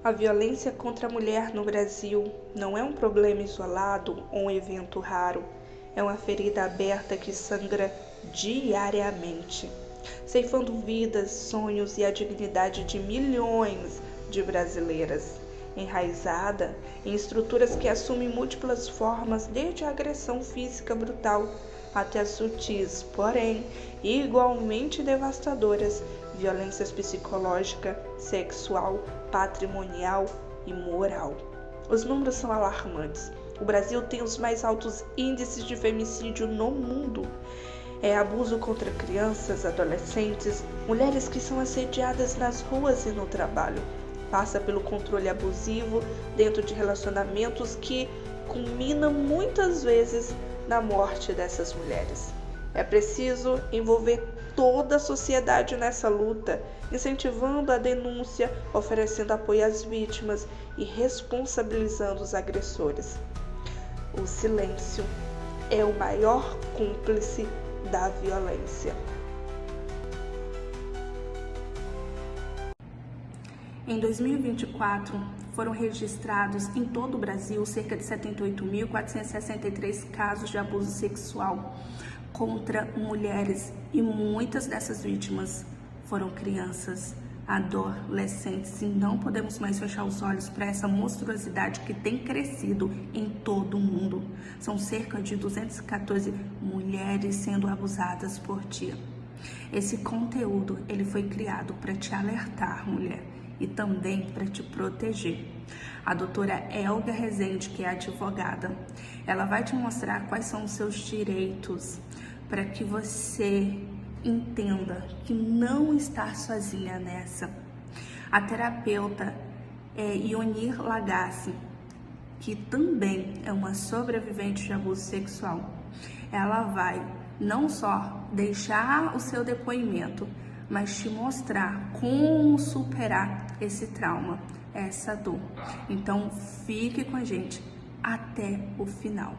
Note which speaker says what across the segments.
Speaker 1: A violência contra a mulher no Brasil não é um problema isolado ou um evento raro. É uma ferida aberta que sangra diariamente, ceifando vidas, sonhos e a dignidade de milhões de brasileiras. Enraizada em estruturas que assumem múltiplas formas, desde a agressão física brutal até as sutis, porém igualmente devastadoras, violências psicológica, sexual, patrimonial e moral. Os números são alarmantes. O Brasil tem os mais altos índices de femicídio no mundo. É abuso contra crianças, adolescentes, mulheres que são assediadas nas ruas e no trabalho. Passa pelo controle abusivo dentro de relacionamentos que culminam muitas vezes na morte dessas mulheres. É preciso envolver toda a sociedade nessa luta, incentivando a denúncia, oferecendo apoio às vítimas e responsabilizando os agressores. O silêncio é o maior cúmplice da violência. Em 2024, foram registrados em todo o Brasil cerca de 78.463 casos de abuso sexual contra mulheres, e muitas dessas vítimas foram crianças, adolescentes, e não podemos mais fechar os olhos para essa monstruosidade que tem crescido em todo o mundo. São cerca de 214 mulheres sendo abusadas por dia. Esse conteúdo ele foi criado para te alertar, mulher, e também para te proteger. A doutora Elga Rezende, que é advogada, ela vai te mostrar quais são os seus direitos para que você entenda que não está sozinha nessa. A terapeuta é Ionir Lagassi, que também é uma sobrevivente de abuso sexual. Ela vai não só deixar o seu depoimento, mas te mostrar como superar esse trauma, essa dor. Então, fique com a gente até o final.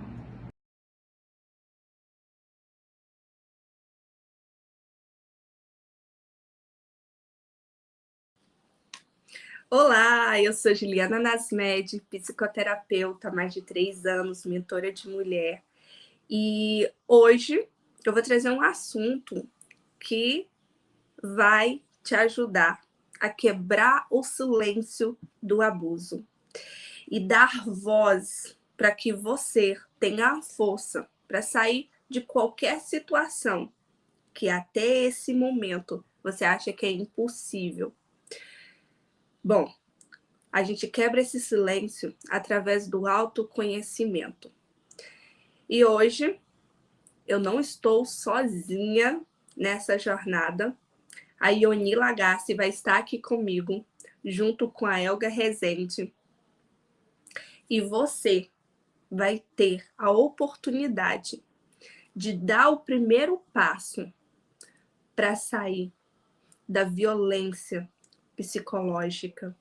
Speaker 1: Olá, eu sou Juliana Nasmed, psicoterapeuta há mais de 3 anos, mentora de mulher. E hoje eu vou trazer um assunto que vai te ajudar a quebrar o silêncio do abuso e dar voz para que você tenha a força para sair de qualquer situação que até esse momento você acha que é impossível. Bom, a gente quebra esse silêncio através do autoconhecimento. E hoje eu não estou sozinha nessa jornada. A Ioni Lagassi vai estar aqui comigo, junto com a Elga Rezende. E você vai ter a oportunidade de dar o primeiro passo para sair da violência psicológica,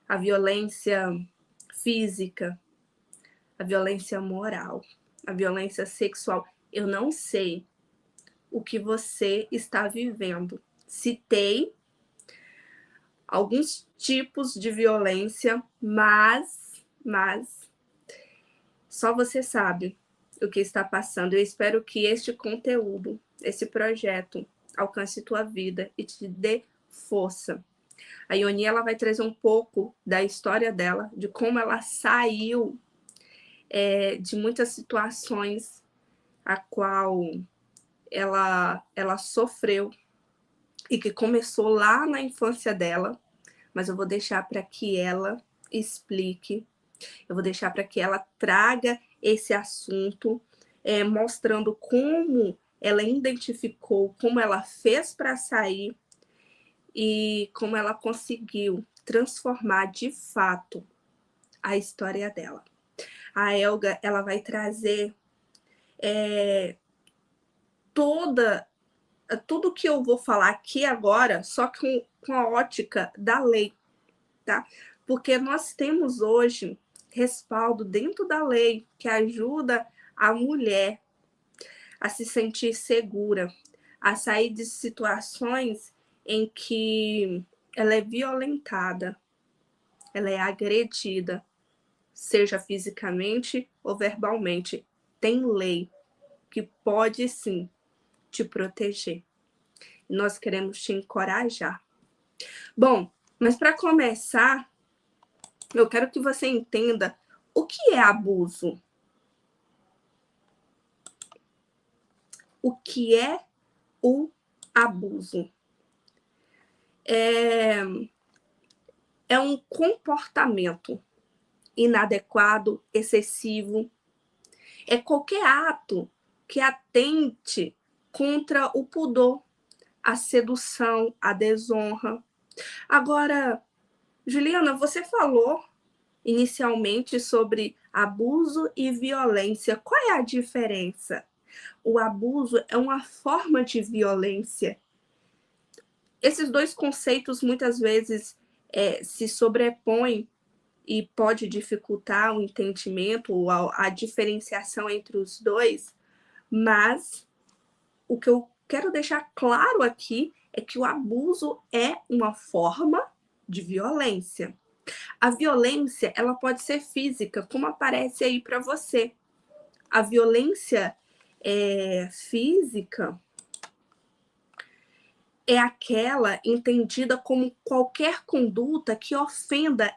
Speaker 1: a violência física, a violência moral, a violência sexual. Eu não sei o que você está vivendo. Citei alguns tipos de violência, mas só você sabe o que está passando. Eu espero que este conteúdo, esse projeto, alcance tua vida e te dê força. A Ioni, ela vai trazer um pouco da história dela, de como ela saiu de muitas situações a qual ela sofreu e que começou lá na infância dela, mas eu vou deixar para que ela explique, eu vou deixar para que ela traga esse assunto, mostrando como ela identificou, como ela fez para sair e como ela conseguiu transformar de fato a história dela. A Elga, ela vai trazer tudo que eu vou falar aqui agora, só com a ótica da lei, tá? Porque nós temos hoje respaldo dentro da lei que ajuda a mulher a se sentir segura, a sair de situações em que ela é violentada. ela é agredida, seja fisicamente ou verbalmente. Tem lei que pode sim te proteger. Nós queremos te encorajar. Bom, mas para começar, eu quero que você entenda o que é abuso. O que é o abuso? É um comportamento inadequado, excessivo. É qualquer ato que atente contra o pudor, a sedução, a desonra. Agora, Juliana, você falou inicialmente sobre abuso e violência. Qual é a diferença? O abuso é uma forma de violência. Esses dois conceitos muitas vezes se sobrepõem e pode dificultar o entendimento ou a diferenciação entre os dois, mas o que eu quero deixar claro aqui é que o abuso é uma forma de violência. A violência, ela pode ser física, como aparece aí para você. A violência física é aquela entendida como qualquer conduta que ofenda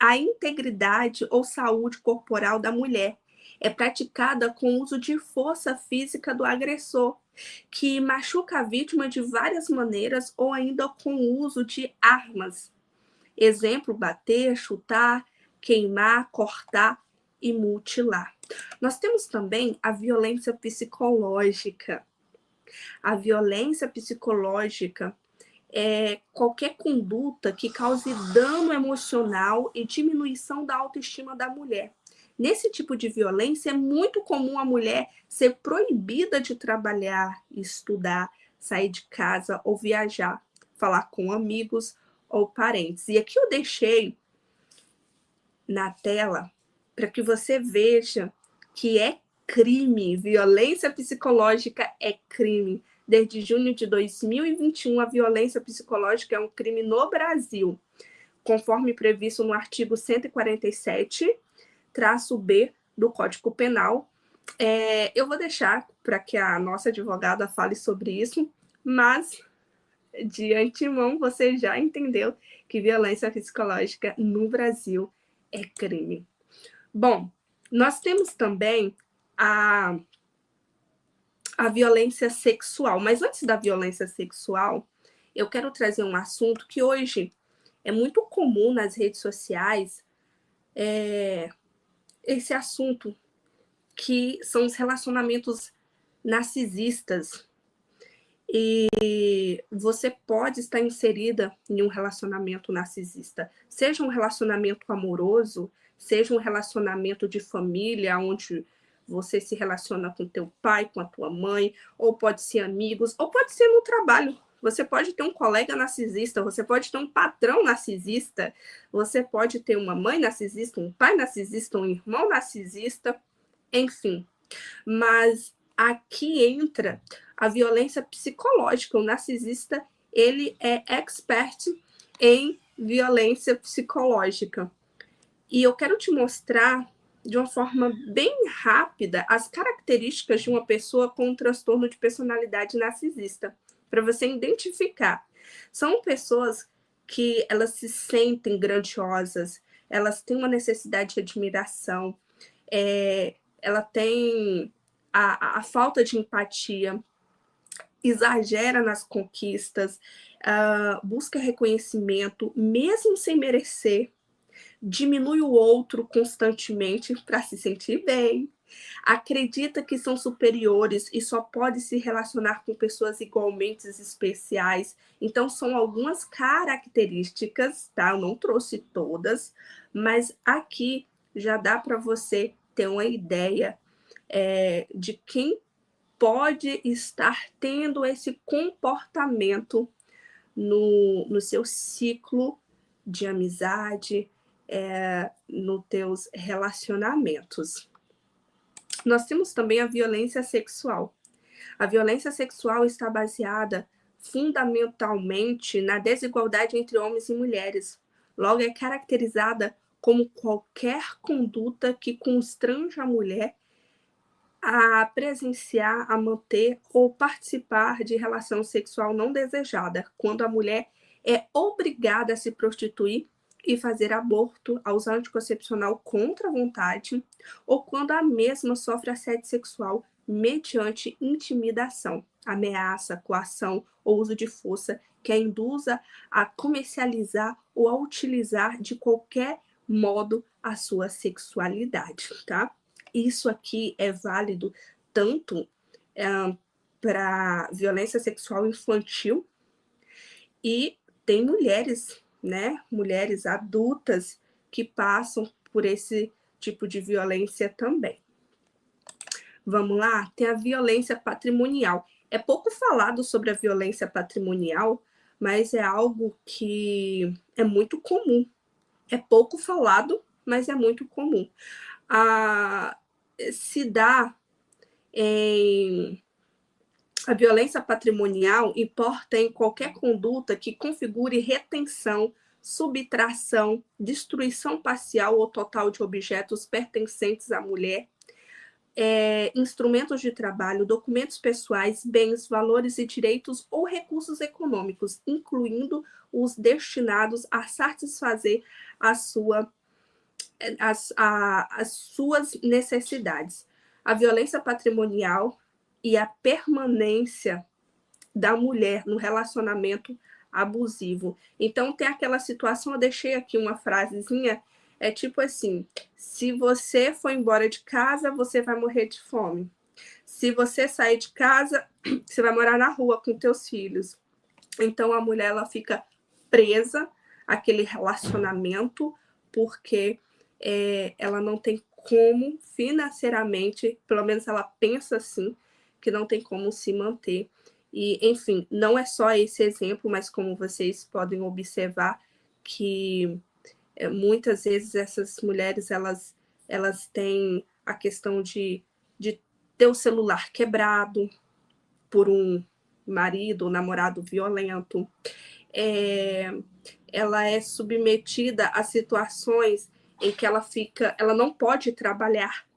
Speaker 1: a integridade ou saúde corporal da mulher. É praticada com o uso de força física do agressor, que machuca a vítima de várias maneiras ou ainda com o uso de armas. Exemplo, bater, chutar, queimar, cortar e mutilar. Nós temos também a violência psicológica. A violência psicológica é qualquer conduta que cause dano emocional e diminuição da autoestima da mulher. Nesse tipo de violência, é muito comum a mulher ser proibida de trabalhar, estudar, sair de casa ou viajar, falar com amigos ou parentes. E aqui eu deixei na tela para que você veja que é crime, violência psicológica é crime. Desde junho de 2021, a violência psicológica é um crime no Brasil, conforme previsto no artigo 147-B do Código Penal. Eu vou deixar para que a nossa advogada fale sobre isso, mas de antemão você já entendeu que violência psicológica no Brasil é crime. Bom, nós temos também a violência sexual. Mas antes da violência sexual, eu quero trazer um assunto que hoje é muito comum nas redes sociais, esse assunto que são os relacionamentos narcisistas. E você pode estar inserida em um relacionamento narcisista, seja um relacionamento amoroso, seja um relacionamento de família, onde você se relaciona com teu pai, com a tua mãe, ou pode ser amigos, ou pode ser no trabalho. Você pode ter um colega narcisista, você pode ter um patrão narcisista, você pode ter uma mãe narcisista, um pai narcisista, um irmão narcisista, enfim. Mas aqui entra a violência psicológica. O narcisista, ele é expert em violência psicológica. E eu quero te mostrar de uma forma bem rápida as características de uma pessoa com um transtorno de personalidade narcisista, para você identificar. São pessoas que elas se sentem grandiosas, elas têm uma necessidade de admiração, ela tem a falta de empatia, exagera nas conquistas, busca reconhecimento, mesmo sem merecer, diminui o outro constantemente para se sentir bem, acredita que são superiores e só pode se relacionar com pessoas igualmente especiais. Então, são algumas características, tá? Eu não trouxe todas, mas aqui já dá para você ter uma ideia de quem pode estar tendo esse comportamento no seu ciclo de amizade, nos teus relacionamentos. Nós temos também a violência sexual. A violência sexual está baseada fundamentalmente na desigualdade entre homens e mulheres. logo é caracterizada como qualquer conduta que constrange a mulher a presenciar, a manter ou participar de relação sexual não desejada, quando a mulher é obrigada a se prostituir e fazer aborto, a usar anticoncepcional contra a vontade, ou quando a mesma sofre assédio sexual mediante intimidação, ameaça, coação ou uso de força que a induza a comercializar ou a utilizar de qualquer modo a sua sexualidade, tá? Isso aqui é válido tanto para violência sexual infantil e tem mulheres, né, mulheres adultas que passam por esse tipo de violência também. Vamos lá? Tem a violência patrimonial. É pouco falado sobre a violência patrimonial, mas é algo que é muito comum. É pouco falado, mas é muito comum. Se dá em a violência patrimonial importa em qualquer conduta que configure retenção, subtração, destruição parcial ou total de objetos pertencentes à mulher, instrumentos de trabalho, documentos pessoais, bens, valores e direitos ou recursos econômicos, incluindo os destinados a satisfazer as suas necessidades. A violência patrimonial e a permanência da mulher no relacionamento abusivo. Então, tem aquela situação, eu deixei aqui uma frasezinha, é tipo assim: se você for embora de casa, você vai morrer de fome. Se você sair de casa, você vai morar na rua com teus filhos. Então, a mulher ela fica presa àquele relacionamento porque ela não tem como financeiramente, pelo menos ela pensa assim, que não tem como se manter. E, enfim, não é só esse exemplo, mas como vocês podem observar que muitas vezes essas mulheres elas têm a questão de ter o celular quebrado por um marido ou namorado violento. Ela é submetida a situações em que ela não pode trabalhar,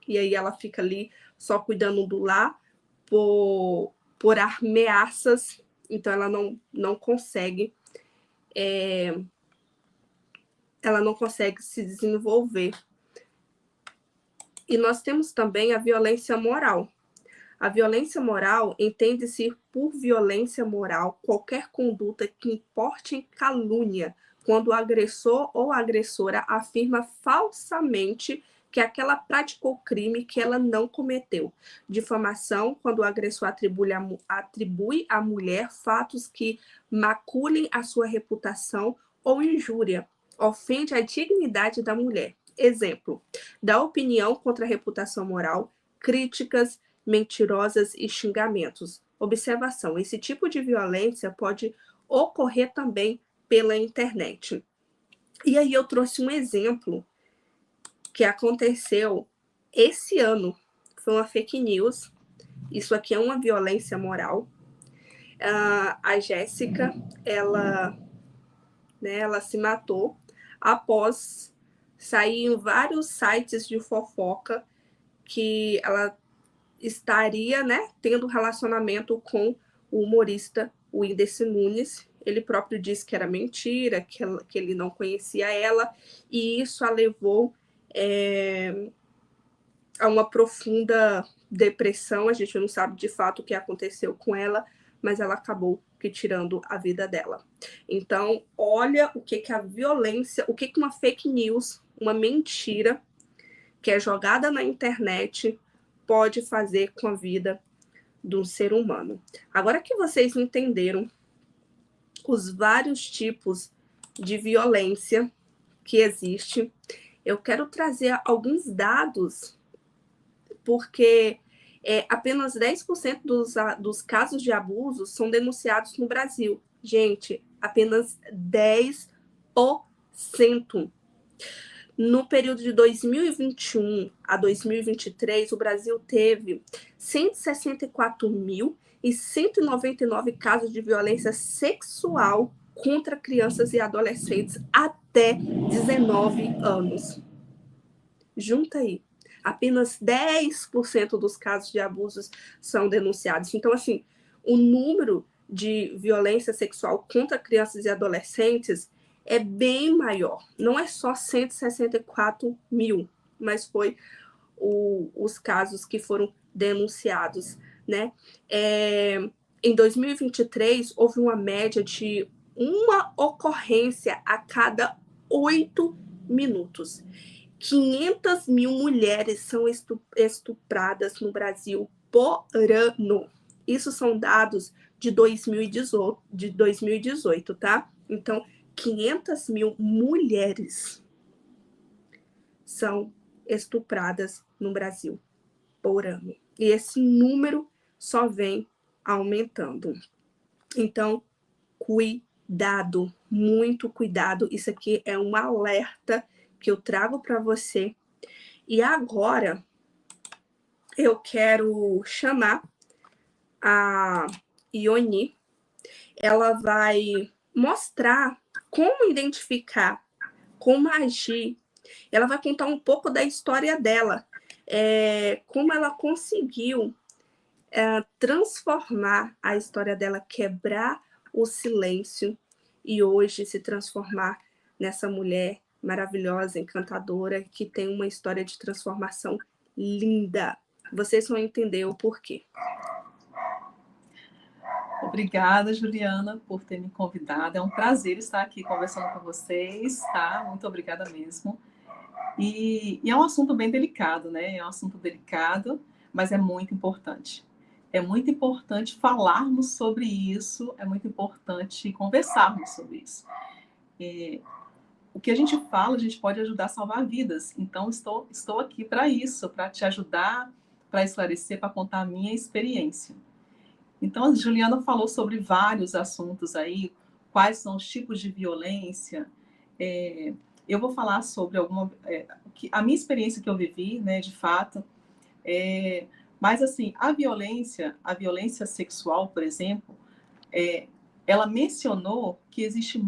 Speaker 1: e aí ela fica ali só cuidando do lar por ameaças, então ela não consegue se desenvolver. E nós temos também a violência moral. A violência moral entende-se por violência moral qualquer conduta que importe em calúnia, quando o agressor ou agressora afirma falsamente que aquela praticou crime que ela não cometeu. Difamação, quando o agressor atribui à mulher fatos que maculem a sua reputação, ou injúria, ofende a dignidade da mulher. Exemplo: dá opinião contra a reputação moral, críticas mentirosas e xingamentos. Observação: esse tipo de violência pode ocorrer também pela internet. E aí eu trouxe um exemplo que aconteceu esse ano. Foi uma fake news. Isso aqui é uma violência moral. A Jéssica, ela se matou após sair em vários sites de fofoca que ela estaria, tendo relacionamento com o humorista Whindersson Nunes. Ele próprio disse que era mentira, que ele não conhecia ela, e isso a levou a uma profunda depressão. A gente não sabe de fato o que aconteceu com ela, mas ela acabou tirando a vida dela. Então, olha o que a violência, o que uma fake news, uma mentira que é jogada na internet pode fazer com a vida do ser humano. Agora que vocês entenderam os vários tipos de violência que existe, eu quero trazer alguns dados, porque apenas 10% dos casos de abuso são denunciados no Brasil. Gente, apenas 10%. No período de 2021 a 2023, o Brasil teve 164.199 casos de violência sexual contra crianças e adolescentes. até 19 anos. Junta aí. Apenas 10% dos casos de abusos são denunciados. Então, assim, o número de violência sexual contra crianças e adolescentes é bem maior. Não é só 164 mil, mas foi os casos que foram denunciados, né? Em 2023, houve uma média de uma ocorrência a cada 8 minutos. 500 mil mulheres são estupradas no Brasil por ano. Isso são dados de 2018, tá? Então, 500 mil mulheres são estupradas no Brasil por ano. E esse número só vem aumentando. Então, cuidado, muito cuidado. Isso aqui é um alerta que eu trago para você. E agora eu quero chamar a Ioni. Ela vai mostrar como identificar, como agir. Ela vai contar um pouco da história dela, como ela conseguiu transformar a história dela, quebrar o silêncio e hoje se transformar nessa mulher maravilhosa, encantadora, que tem uma história de transformação linda. Vocês vão entender o porquê.
Speaker 2: Obrigada, Juliana, por ter me convidado. É um prazer estar aqui conversando com vocês, tá? Muito obrigada mesmo. E é um assunto bem delicado, né? É um assunto delicado, mas é muito importante. É muito importante falarmos sobre isso, é muito importante conversarmos sobre isso. O que a gente fala, a gente pode ajudar a salvar vidas. Então, estou aqui para isso, para te ajudar, para esclarecer, para contar a minha experiência. Então, a Juliana falou sobre vários assuntos aí, quais são os tipos de violência. Eu vou falar sobre a minha experiência que eu vivi, né, de fato. Mas, assim, a violência sexual, por exemplo, ela mencionou que existe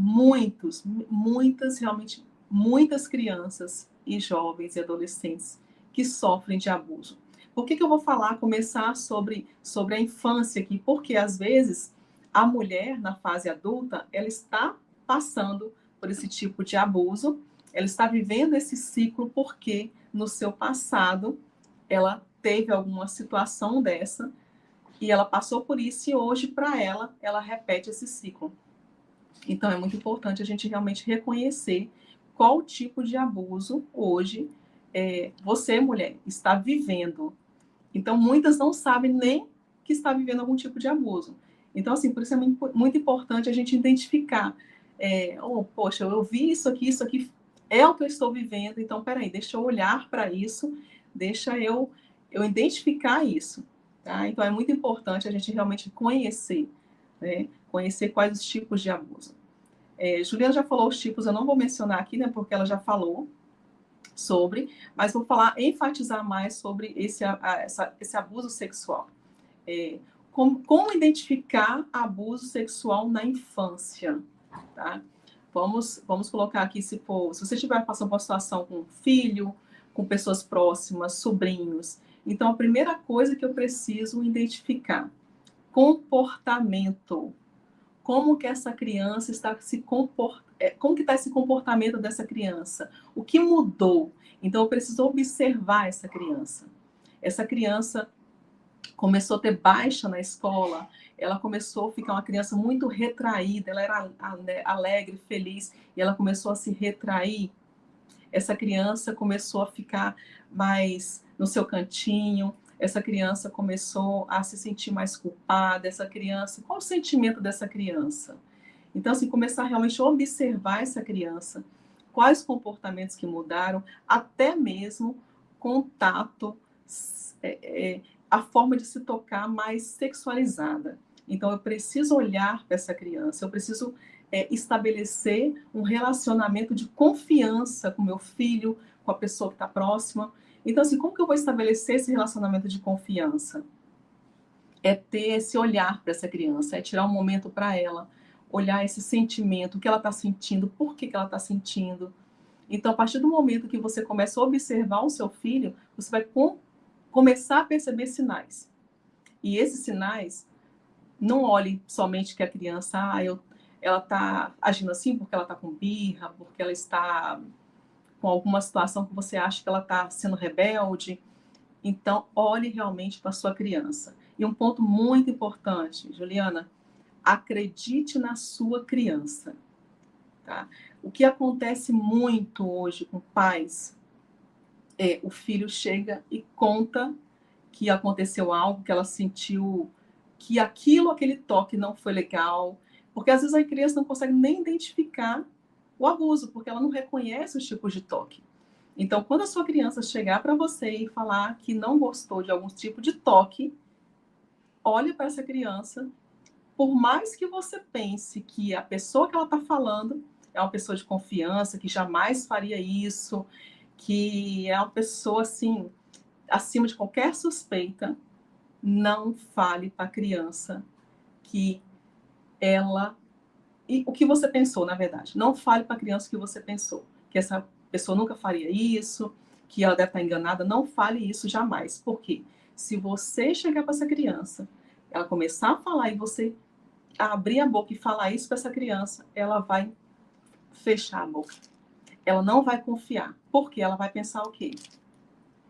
Speaker 2: realmente muitas crianças e jovens e adolescentes que sofrem de abuso. Por que eu vou começar sobre a infância aqui? Porque, às vezes, a mulher, na fase adulta, ela está passando por esse tipo de abuso, ela está vivendo esse ciclo porque, no seu passado, ela teve alguma situação dessa e ela passou por isso e hoje, para ela repete esse ciclo. Então, é muito importante a gente realmente reconhecer qual tipo de abuso hoje você, mulher, está vivendo. Então, muitas não sabem nem que está vivendo algum tipo de abuso. Então, assim, por isso é muito importante a gente identificar. Poxa, eu vi isso aqui é o que eu estou vivendo, então, peraí, deixa eu olhar para isso, deixa eu identificar isso. Tá? Então, é muito importante a gente realmente conhecer, né? Conhecer quais os tipos de abuso. Juliana já falou os tipos, eu não vou mencionar aqui, né, porque ela já falou sobre, mas vou enfatizar mais sobre esse abuso sexual. Como identificar abuso sexual na infância, tá? Vamos colocar aqui, se você estiver passando por uma situação com um filho, com pessoas próximas, sobrinhos. Então, a primeira coisa que eu preciso identificar, comportamento. Como que essa criança está se comportando? Como que está esse comportamento dessa criança? O que mudou? Então, eu preciso observar essa criança. Essa criança começou a ter baixa na escola, ela começou a ficar uma criança muito retraída, ela era alegre, feliz, e ela começou a se retrair. Essa criança começou a ficar mais no seu cantinho, essa criança começou a se sentir mais culpada, qual o sentimento dessa criança? Então, assim, começar realmente a observar essa criança, quais comportamentos que mudaram, até mesmo contato, a forma de se tocar mais sexualizada. Então, eu preciso olhar para essa criança, eu preciso estabelecer um relacionamento de confiança com meu filho, com a pessoa que está próxima. Então, assim, como que eu vou estabelecer esse relacionamento de confiança? É ter esse olhar para essa criança, é tirar um momento para ela, olhar esse sentimento, o que ela está sentindo, por que ela está sentindo. Então, a partir do momento que você começa a observar o seu filho, você vai começar a perceber sinais. E esses sinais, não olhe somente que a criança, ela está agindo assim porque ela está com birra, porque ela está com alguma situação que você acha que ela está sendo rebelde. Então, olhe realmente para a sua criança. E um ponto muito importante, Juliana, acredite na sua criança. Tá? O que acontece muito hoje com pais é o filho chega e conta que aconteceu algo, que ela sentiu que aquele toque não foi legal, porque às vezes a criança não consegue nem identificar o abuso, porque ela não reconhece os tipos de toque. Então, quando a sua criança chegar para você e falar que não gostou de algum tipo de toque, olhe para essa criança, por mais que você pense que a pessoa que ela está falando é uma pessoa de confiança, que jamais faria isso, que é uma pessoa assim, acima de qualquer suspeita, não fale para a criança que ela... E o que você pensou, na verdade. Não fale para a criança o que você pensou. Que essa pessoa nunca faria isso, que ela deve estar enganada. Não fale isso jamais. Por quê? Se você chegar para essa criança, ela começar a falar e você abrir a boca e falar isso para essa criança, ela vai fechar a boca. Ela não vai confiar. Porque ela vai pensar o quê?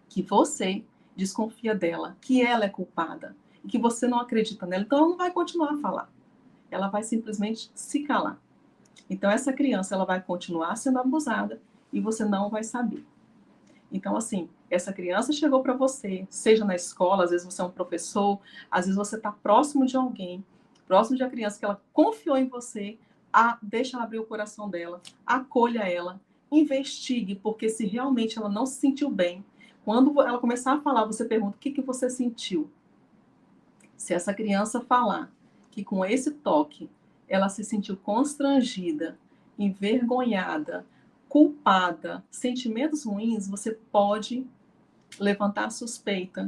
Speaker 2: Que você desconfia dela, que ela é culpada, e que você não acredita nela. Então, ela não vai continuar a falar. Ela vai simplesmente se calar. Então, essa criança ela vai continuar sendo abusada e você não vai saber. Então, assim, essa criança chegou para você, seja na escola, às vezes você é um professor, às vezes você está próximo de alguém, próximo de uma criança que ela confiou em você, deixa ela abrir o coração dela, acolha ela, investigue, porque se realmente ela não se sentiu bem, quando ela começar a falar, você pergunta o que você sentiu. Se essa criança falar que com esse toque ela se sentiu constrangida, envergonhada, culpada, sentimentos ruins, você pode levantar a suspeita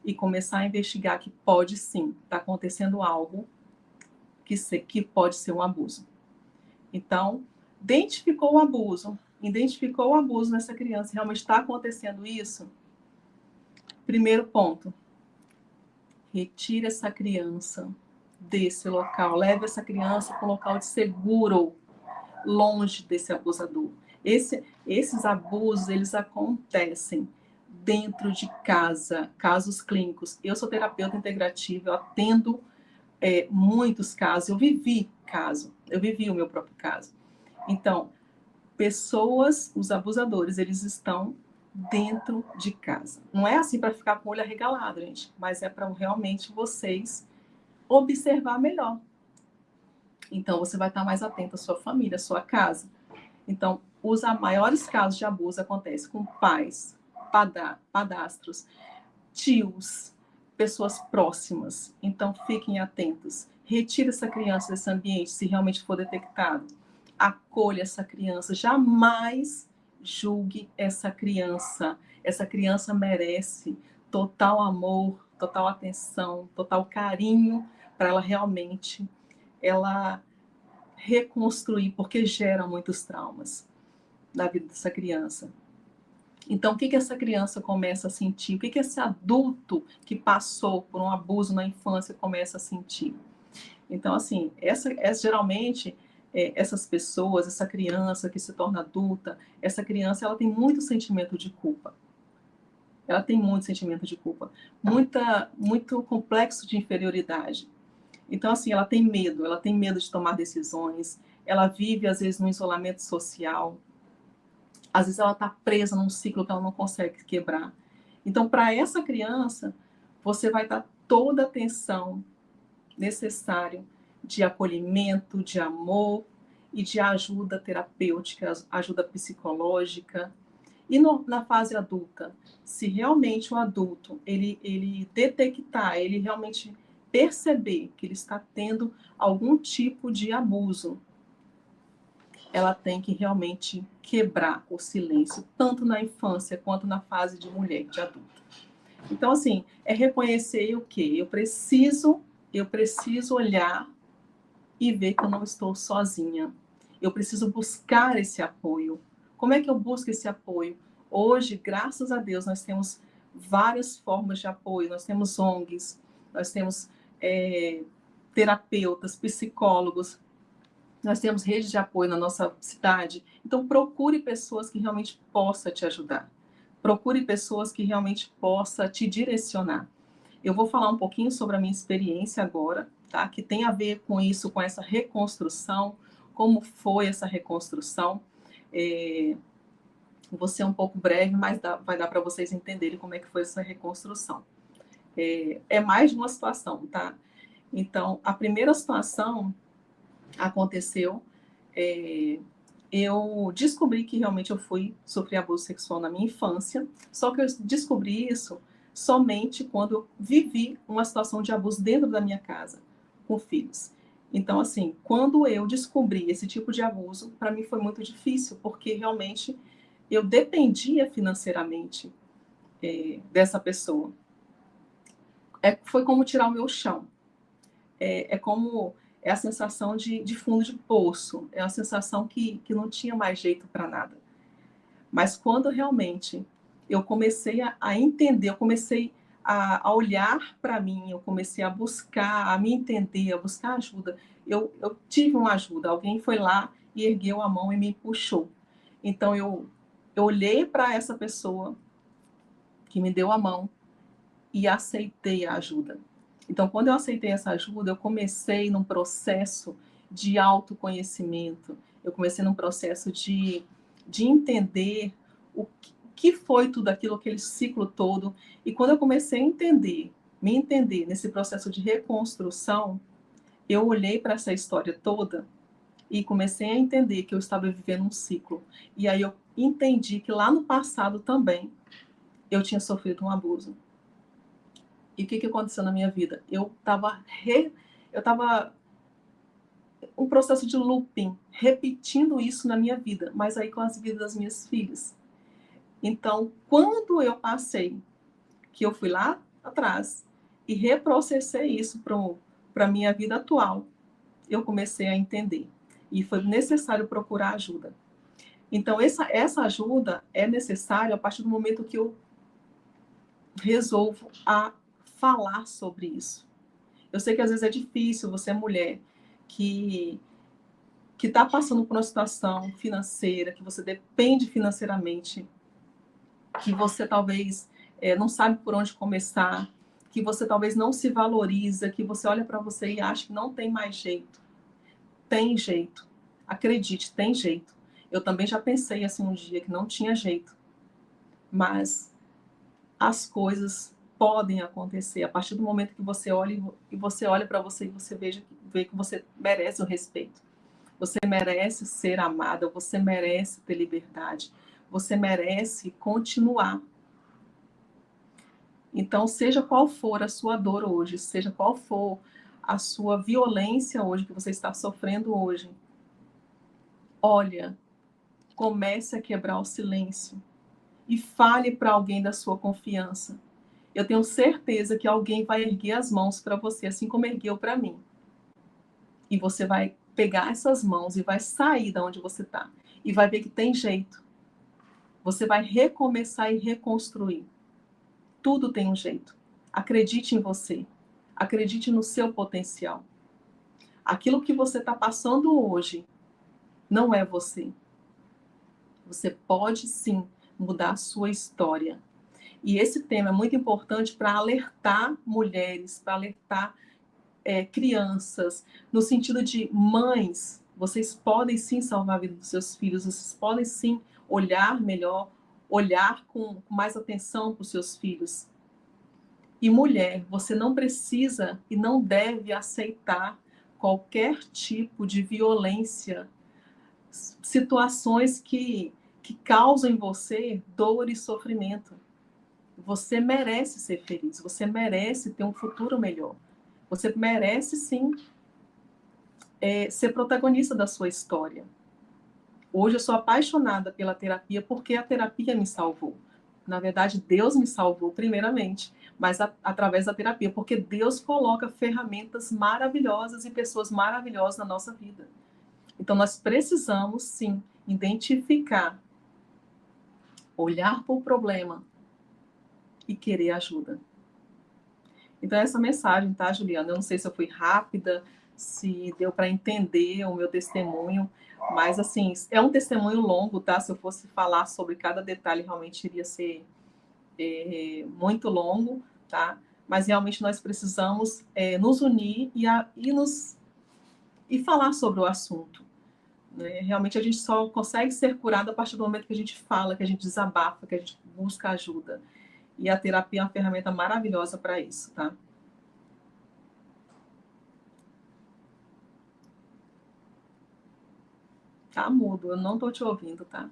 Speaker 2: e começar a investigar que pode sim estar acontecendo algo que pode ser um abuso. Então, identificou o abuso nessa criança, realmente está acontecendo isso? Primeiro ponto, retire essa criança desse local, leve essa criança para um local de seguro, longe desse abusador. Esses abusos, eles acontecem dentro de casa, casos clínicos. Eu sou terapeuta integrativa, eu atendo muitos casos, eu vivi o meu próprio caso. Então, os abusadores, eles estão dentro de casa. Não é assim para ficar com o olho arregalado, gente, mas é para realmente vocês observar melhor. Então, você vai estar mais atento à sua família, à sua casa. Então, os maiores casos de abuso acontecem com pais, padrastros, tios, pessoas próximas. Então, fiquem atentos. Retire essa criança desse ambiente, se realmente for detectado. Acolha essa criança. Jamais julgue essa criança. Essa criança merece total amor, total atenção, total carinho para ela reconstruir, porque gera muitos traumas na vida dessa criança. Então, o que essa criança começa a sentir? O que esse adulto que passou por um abuso na infância começa a sentir? Então, assim, geralmente, essas pessoas, essa criança que se torna adulta, essa criança, ela tem muito sentimento de culpa. Ela tem muito sentimento de culpa. Muito complexo de inferioridade. Então, assim, ela tem medo de tomar decisões, ela vive, às vezes, num isolamento social, às vezes ela está presa num ciclo que ela não consegue quebrar. Então, para essa criança, você vai dar toda a atenção necessária de acolhimento, de amor e de ajuda terapêutica, ajuda psicológica. E na fase adulta, se realmente o adulto, ele detectar, ele realmente perceber que ele está tendo algum tipo de abuso, ela tem que realmente quebrar o silêncio, tanto na infância quanto na fase de mulher, de adulta. Então, assim, é reconhecer o quê? Eu preciso olhar e ver que eu não estou sozinha. Eu preciso buscar esse apoio. Como é que eu busco esse apoio? Hoje, graças a Deus, nós temos várias formas de apoio. Nós temos ONGs, nós temos terapeutas, psicólogos, nós temos redes de apoio na nossa cidade. Então, procure pessoas que realmente possam te ajudar. Procure pessoas que realmente possam te direcionar. Eu vou falar um pouquinho sobre a minha experiência agora, tá? Que tem a ver com isso, com essa reconstrução, como foi essa reconstrução. Vou ser um pouco breve, mas vai dar para vocês entenderem como é que foi essa reconstrução. É mais de uma situação, tá? Então, a primeira situação aconteceu, eu descobri que realmente eu sofri abuso sexual na minha infância, só que eu descobri isso somente quando eu vivi uma situação de abuso dentro da minha casa, com filhos. Então, assim, quando eu descobri esse tipo de abuso, para mim foi muito difícil, porque realmente eu dependia financeiramente dessa pessoa. Foi como tirar o meu chão. Como a sensação de fundo de poço, é uma sensação que não tinha mais jeito para nada. Mas quando realmente eu comecei a entender, eu comecei a olhar para mim, eu comecei a buscar, a me entender, a buscar ajuda, eu tive uma ajuda, alguém foi lá e ergueu a mão e me puxou. Então eu olhei para essa pessoa que me deu a mão e aceitei a ajuda. Então, quando eu aceitei essa ajuda, eu comecei num processo de autoconhecimento, eu comecei num processo de entender o que foi tudo aquilo, aquele ciclo todo. E quando eu comecei a me entender nesse processo de reconstrução, eu olhei para essa história toda e comecei a entender que eu estava vivendo um ciclo. E aí eu entendi que lá no passado também eu tinha sofrido um abuso. E o que aconteceu na minha vida? Eu estava um processo de looping, repetindo isso na minha vida, mas aí com as vidas das minhas filhas. Então, quando eu passei, que eu fui lá atrás e reprocessei isso para a minha vida atual, eu comecei a entender. E foi necessário procurar ajuda. Então, essa ajuda é necessária a partir do momento que eu resolvo a falar sobre isso. Eu sei que às vezes é difícil, você é mulher que está passando por uma situação financeira, que você depende financeiramente, que você talvez não sabe por onde começar, que você talvez não se valoriza, que você olha para você e acha que não tem mais jeito. Tem jeito. Acredite, tem jeito. Eu também já pensei assim um dia que não tinha jeito. Mas as coisas podem acontecer a partir do momento que você olha para você e você vê que você merece o respeito. Você merece ser amada, você merece ter liberdade, você merece continuar. Então, seja qual for a sua dor hoje, seja qual for a sua violência hoje que você está sofrendo hoje, olha, comece a quebrar o silêncio e fale para alguém da sua confiança. Eu tenho certeza que alguém vai erguer as mãos para você, assim como ergueu para mim. E você vai pegar essas mãos e vai sair da onde você está. E vai ver que tem jeito. Você vai recomeçar e reconstruir. Tudo tem um jeito. Acredite em você. Acredite no seu potencial. Aquilo que você está passando hoje não é você. Você pode sim mudar a sua história. E esse tema é muito importante para alertar mulheres, para alertar crianças, no sentido de mães, vocês podem sim salvar a vida dos seus filhos, vocês podem sim olhar melhor, olhar com mais atenção para os seus filhos. E mulher, você não precisa e não deve aceitar qualquer tipo de violência, situações que causam em você dor e sofrimento. Você merece ser feliz, você merece ter um futuro melhor. Você merece, sim, ser protagonista da sua história. Hoje eu sou apaixonada pela terapia porque a terapia me salvou. Na verdade, Deus me salvou primeiramente, mas através da terapia, porque Deus coloca ferramentas maravilhosas e pessoas maravilhosas na nossa vida. Então, nós precisamos, sim, identificar, olhar para o problema e querer ajuda. Então, essa mensagem, tá, Juliana? Eu não sei se eu fui rápida, se deu para entender o meu testemunho, mas, assim, é um testemunho longo, tá? Se eu fosse falar sobre cada detalhe, realmente iria ser muito longo, tá? Mas, realmente, nós precisamos nos unir e falar sobre o assunto. Né? Realmente, a gente só consegue ser curado a partir do momento que a gente fala, que a gente desabafa, que a gente busca ajuda. E a terapia é uma ferramenta maravilhosa para isso, tá? Tá mudo, eu não tô te ouvindo, tá?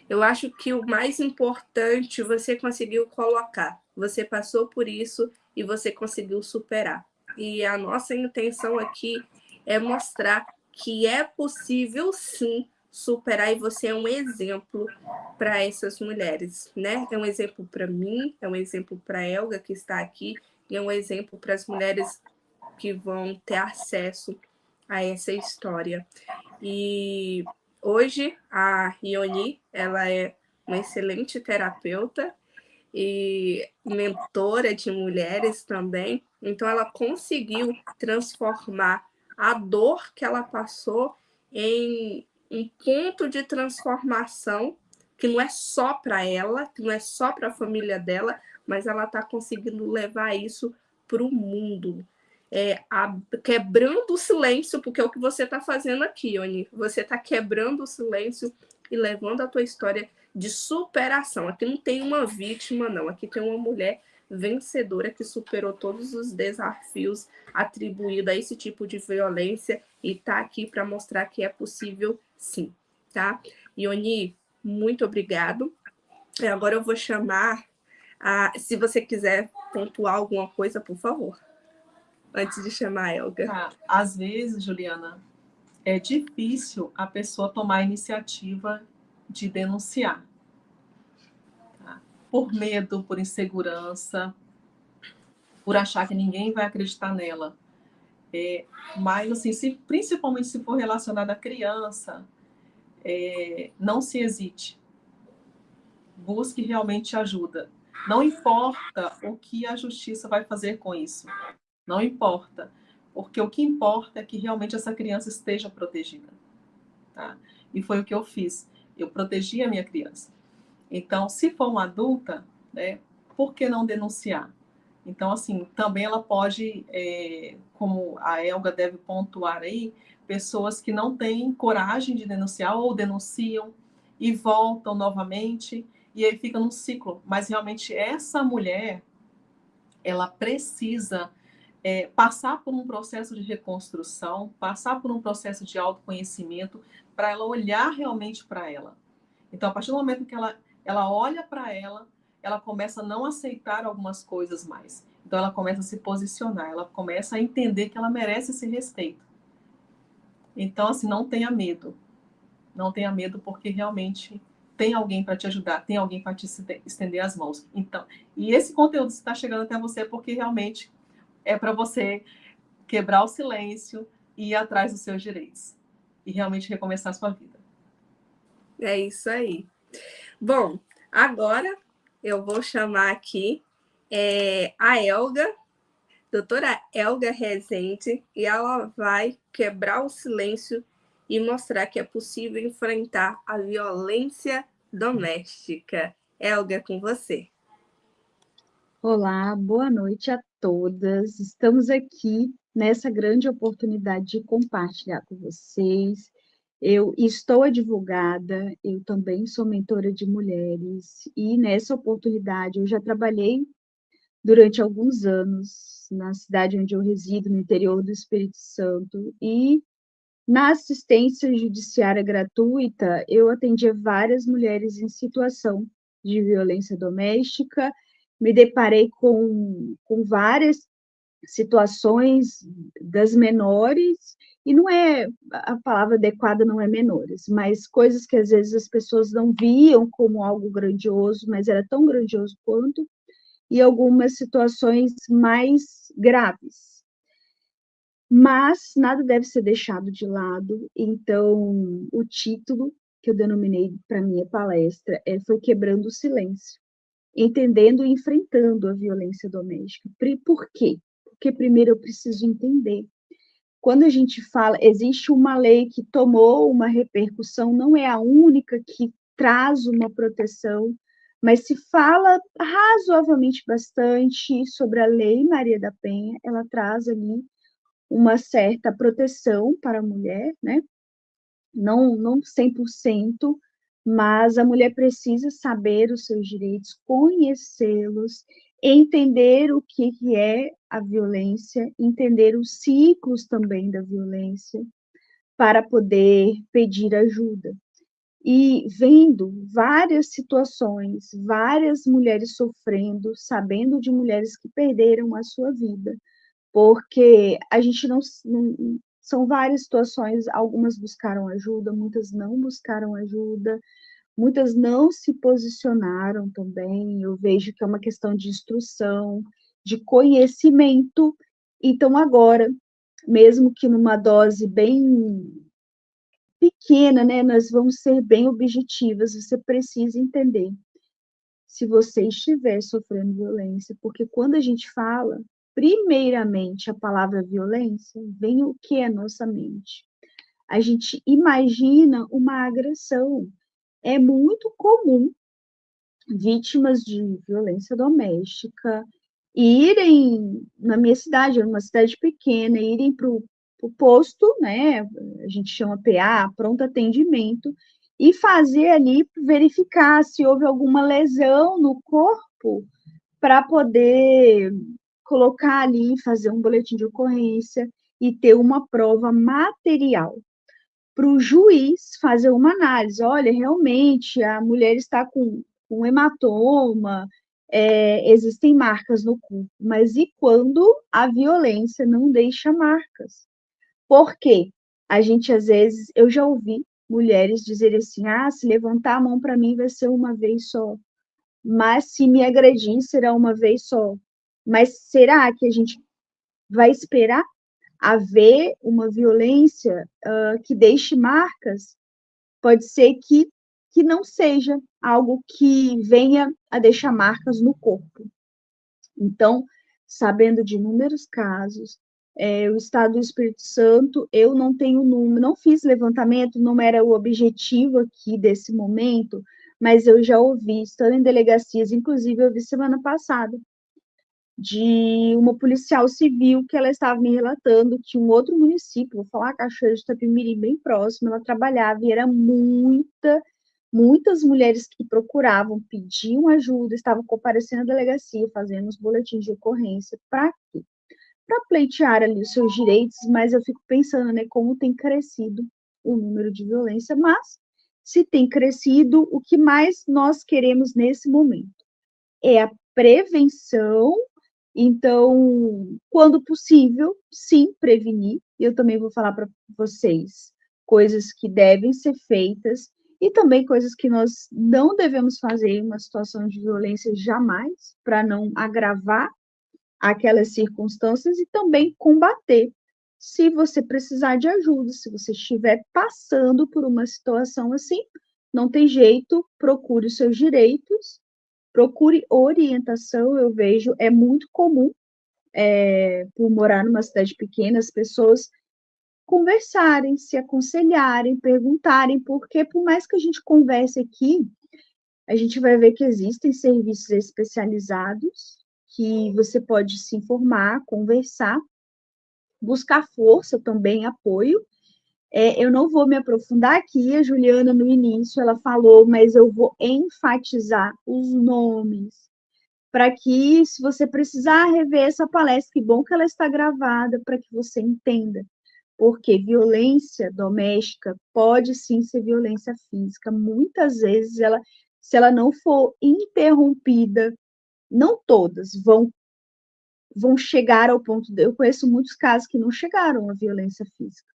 Speaker 1: Eu acho que o mais importante você conseguiu colocar. Você passou por isso e você conseguiu superar. E a nossa intenção aqui é mostrar que é possível sim superar, e você é um exemplo para essas mulheres, né? É um exemplo para mim, é um exemplo para a Elga que está aqui, e é um exemplo para as mulheres que vão ter acesso a essa história. E hoje a Ioni, ela é uma excelente terapeuta e mentora de mulheres também. Então ela conseguiu transformar a dor que ela passou em um ponto de transformação que não é só para ela, que não é só para a família dela, mas ela está conseguindo levar isso para o mundo. Quebrando o silêncio, porque é o que você está fazendo aqui, Oni. Você está quebrando o silêncio e levando a tua história de superação. Aqui não tem uma vítima, não. Aqui tem uma mulher vencedora que superou todos os desafios atribuídos a esse tipo de violência e está aqui para mostrar que é possível sim, tá? Ioni, muito obrigado. Agora eu vou chamar se você quiser pontuar alguma coisa, por favor, antes de chamar a Elga.
Speaker 2: Tá. Às vezes, Juliana, é difícil a pessoa tomar a iniciativa de denunciar. Tá? Por medo, por insegurança, por achar que ninguém vai acreditar nela. Mas, assim, principalmente se for relacionado à criança, não se hesite. Busque realmente ajuda. Não importa o que a justiça vai fazer com isso. Não importa. Porque o que importa é que realmente essa criança esteja protegida. Tá? E foi o que eu fiz. Eu protegi a minha criança. Então, se for uma adulta, né, por que não denunciar? Então, assim, também ela pode, como a Elga deve pontuar aí, pessoas que não têm coragem de denunciar ou denunciam e voltam novamente, e aí fica num ciclo. Mas realmente essa mulher, ela precisa passar por um processo de reconstrução, passar por um processo de autoconhecimento, para ela olhar realmente para ela. Então, a partir do momento que ela olha para ela começa a não aceitar algumas coisas mais. Então, ela começa a se posicionar, ela começa a entender que ela merece esse respeito. Então, assim, não tenha medo. Não tenha medo, porque realmente tem alguém para te ajudar, tem alguém para te estender as mãos. Então, e esse conteúdo está chegando até você porque realmente é para você quebrar o silêncio e ir atrás dos seus direitos. E realmente recomeçar a sua vida.
Speaker 1: É isso aí. Bom, agora eu vou chamar aqui a Elga, doutora Elga Rezende, e ela vai quebrar o silêncio e mostrar que é possível enfrentar a violência doméstica. Elga, com você.
Speaker 3: Olá, boa noite a todas. Estamos aqui nessa grande oportunidade de compartilhar com vocês. Eu estou advogada, eu também sou mentora de mulheres, e nessa oportunidade eu já trabalhei durante alguns anos na cidade onde eu resido, no interior do Espírito Santo, e na assistência judiciária gratuita eu atendia várias mulheres em situação de violência doméstica, me deparei com várias situações das menores, e não é, a palavra adequada não é menores, mas coisas que às vezes as pessoas não viam como algo grandioso, mas era tão grandioso quanto, e algumas situações mais graves. Mas nada deve ser deixado de lado, então o título que eu denominei para minha palestra foi Quebrando o Silêncio, entendendo e enfrentando a violência doméstica. Por quê? Porque primeiro eu preciso entender. Quando a gente fala, existe uma lei que tomou uma repercussão, não é a única que traz uma proteção, mas se fala razoavelmente bastante sobre a Lei Maria da Penha, ela traz ali uma certa proteção para a mulher, né? Não 100%, mas a mulher precisa saber os seus direitos, conhecê-los, entender o que é a violência, entender os ciclos também da violência, para poder pedir ajuda. E vendo várias situações, várias mulheres sofrendo, sabendo de mulheres que perderam a sua vida, porque a gente não são várias situações, algumas buscaram ajuda, muitas não buscaram ajuda, muitas não se posicionaram também. Eu vejo que é uma questão de instrução, de conhecimento. Então, agora, mesmo que numa dose bem pequena, né, nós vamos ser bem objetivas, você precisa entender se você estiver sofrendo violência, porque quando a gente fala, primeiramente, a palavra violência, vem o que à nossa mente? A gente imagina uma agressão. É muito comum vítimas de violência doméstica irem, na minha cidade, uma cidade pequena, irem para o posto, né? A gente chama PA, pronto atendimento, e fazer ali, verificar se houve alguma lesão no corpo para poder colocar ali, fazer um boletim de ocorrência e ter uma prova material para o juiz fazer uma análise. Olha, realmente a mulher está com hematoma, existem marcas no corpo, mas e quando a violência não deixa marcas? Por quê? A gente, às vezes, eu já ouvi mulheres dizerem assim, se levantar a mão para mim vai ser uma vez só, mas se me agredir será uma vez só. Mas será que a gente vai esperar haver uma violência que deixe marcas? Pode ser que não seja algo que venha a deixar marcas no corpo. Então, sabendo de inúmeros casos, o Estado do Espírito Santo, eu não tenho número, não fiz levantamento, não era o objetivo aqui desse momento, mas eu já ouvi, estando em delegacias, inclusive eu vi semana passada, de uma policial civil que ela estava me relatando que um outro município, vou falar Cachoeira de Itapemirim, bem próximo, ela trabalhava e era muitas mulheres que procuravam, pediam ajuda, estavam comparecendo à delegacia, fazendo os boletins de ocorrência, para quê? Para pleitear ali os seus direitos, mas eu fico pensando, né, como tem crescido o número de violência, mas se tem crescido, o que mais nós queremos nesse momento é a prevenção. Então, quando possível, sim, prevenir. Eu também vou falar para vocês coisas que devem ser feitas e também coisas que nós não devemos fazer em uma situação de violência jamais, para não agravar aquelas circunstâncias e também combater. Se você precisar de ajuda, se você estiver passando por uma situação assim, não tem jeito, procure os seus direitos, procure orientação. Eu vejo, é muito comum, por morar numa cidade pequena, as pessoas conversarem, se aconselharem, perguntarem, porque por mais que a gente converse aqui, a gente vai ver que existem serviços especializados que você pode se informar, conversar, buscar força também, apoio. Eu não vou me aprofundar aqui, a Juliana no início ela falou, mas eu vou enfatizar os nomes, para que, se você precisar rever essa palestra, que bom que ela está gravada, para que você entenda. Porque violência doméstica pode sim ser violência física. Muitas vezes, se ela não for interrompida, não todas vão chegar ao ponto eu conheço muitos casos que não chegaram à violência física,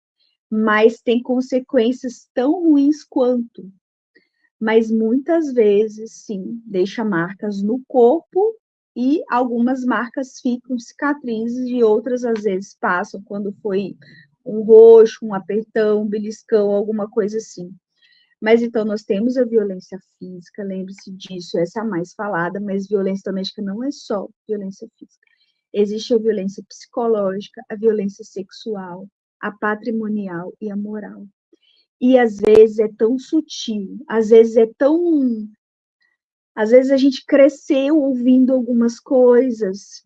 Speaker 3: mas tem consequências tão ruins quanto. Mas muitas vezes, sim, deixa marcas no corpo e algumas marcas ficam cicatrizes e outras às vezes passam quando foi um roxo, um apertão, um beliscão, alguma coisa assim. Mas então nós temos a violência física, lembre-se disso, essa é a mais falada, mas violência doméstica não é só violência física. Existe a violência psicológica, a violência sexual, a patrimonial e a moral. E às vezes é tão sutil, às vezes é tão. Às vezes a gente cresceu ouvindo algumas coisas,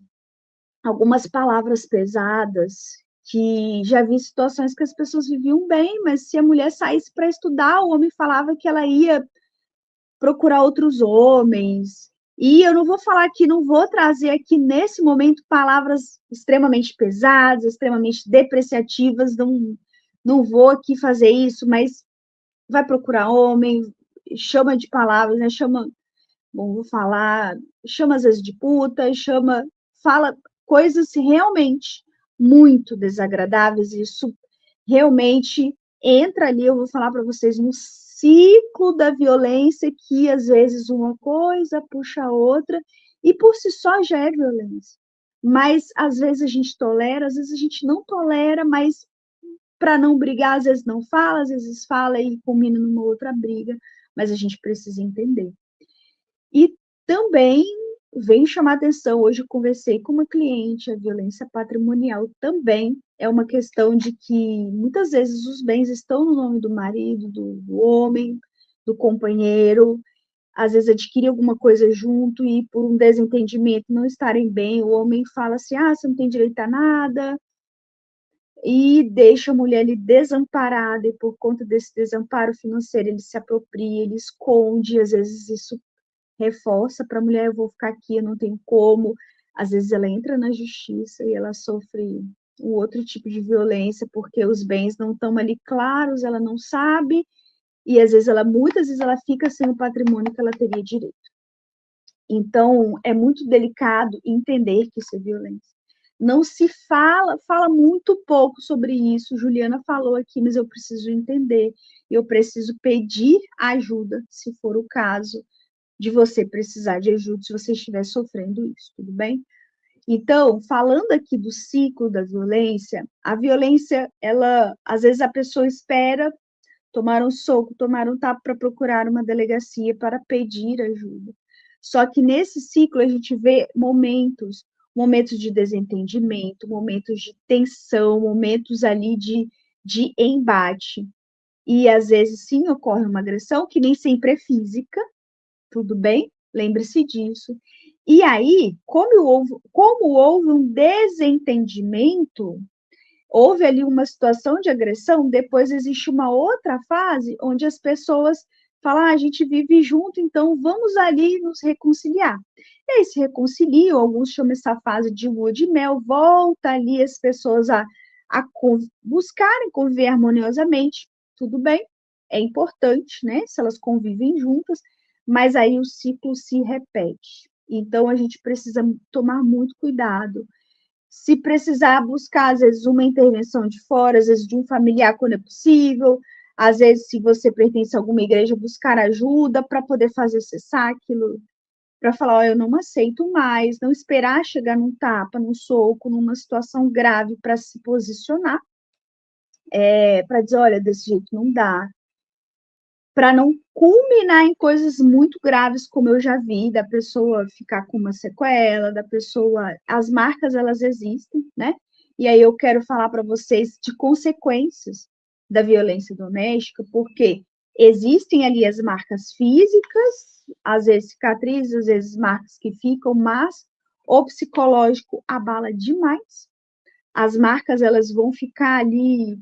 Speaker 3: algumas palavras pesadas, que já vi situações que as pessoas viviam bem, mas se a mulher saísse para estudar, o homem falava que ela ia procurar outros homens. E eu não vou falar aqui, não vou trazer aqui nesse momento palavras extremamente pesadas, extremamente depreciativas, não vou aqui fazer isso, mas vai procurar homem, chama de palavras, né? Chama, bom, vou falar, chama às vezes de puta, fala coisas realmente muito desagradáveis, isso realmente entra ali, eu vou falar para vocês, no ciclo da violência, que às vezes uma coisa puxa a outra, e por si só já é violência. Mas às vezes a gente tolera, às vezes a gente não tolera, mas para não brigar, às vezes não fala, às vezes fala e culmina numa outra briga, mas a gente precisa entender. E também vem chamar atenção, hoje eu conversei com uma cliente, a violência patrimonial também é uma questão de que muitas vezes os bens estão no nome do marido, do homem, do companheiro, às vezes adquire alguma coisa junto e por um desentendimento não estarem bem, o homem fala assim, você não tem direito a nada, e deixa a mulher ali desamparada, e por conta desse desamparo financeiro ele se apropria, ele esconde, às vezes isso reforça para a mulher, eu vou ficar aqui, eu não tenho como. Às vezes ela entra na justiça e ela sofre um outro tipo de violência, porque os bens não estão ali claros, ela não sabe, e às vezes muitas vezes ela fica sem o patrimônio que ela teria direito. Então, é muito delicado entender que isso é violência. Não se fala muito pouco sobre isso. Juliana falou aqui, mas eu preciso entender. Eu preciso pedir ajuda, se for o caso de você precisar de ajuda se você estiver sofrendo isso, tudo bem? Então, falando aqui do ciclo da violência, a violência, ela, às vezes a pessoa espera tomar um soco, tomar um tapa para procurar uma delegacia para pedir ajuda. Só que nesse ciclo a gente vê momentos de desentendimento, momentos de tensão, momentos ali de embate. E às vezes sim ocorre uma agressão que nem sempre é física, tudo bem? Lembre-se disso. E aí, como houve um desentendimento, houve ali uma situação de agressão, depois existe uma outra fase onde as pessoas falam, a gente vive junto, então vamos ali nos reconciliar. E aí se reconciliam, alguns chamam essa fase de lua de mel, volta ali as pessoas a buscarem conviver harmoniosamente, tudo bem, é importante, né, se elas convivem juntas, mas aí o ciclo se repete. Então, a gente precisa tomar muito cuidado. Se precisar buscar, às vezes, uma intervenção de fora, às vezes de um familiar quando é possível, às vezes, se você pertence a alguma igreja, buscar ajuda para poder fazer cessar aquilo, para falar, eu não aceito mais, não esperar chegar num tapa, num soco, numa situação grave para se posicionar, para dizer, olha, desse jeito não dá, para não culminar em coisas muito graves, como eu já vi, da pessoa ficar com uma sequela, da pessoa... As marcas, elas existem, né? E aí eu quero falar para vocês de consequências da violência doméstica, porque existem ali as marcas físicas, às vezes cicatrizes, às vezes marcas que ficam, mas o psicológico abala demais. As marcas, elas vão ficar ali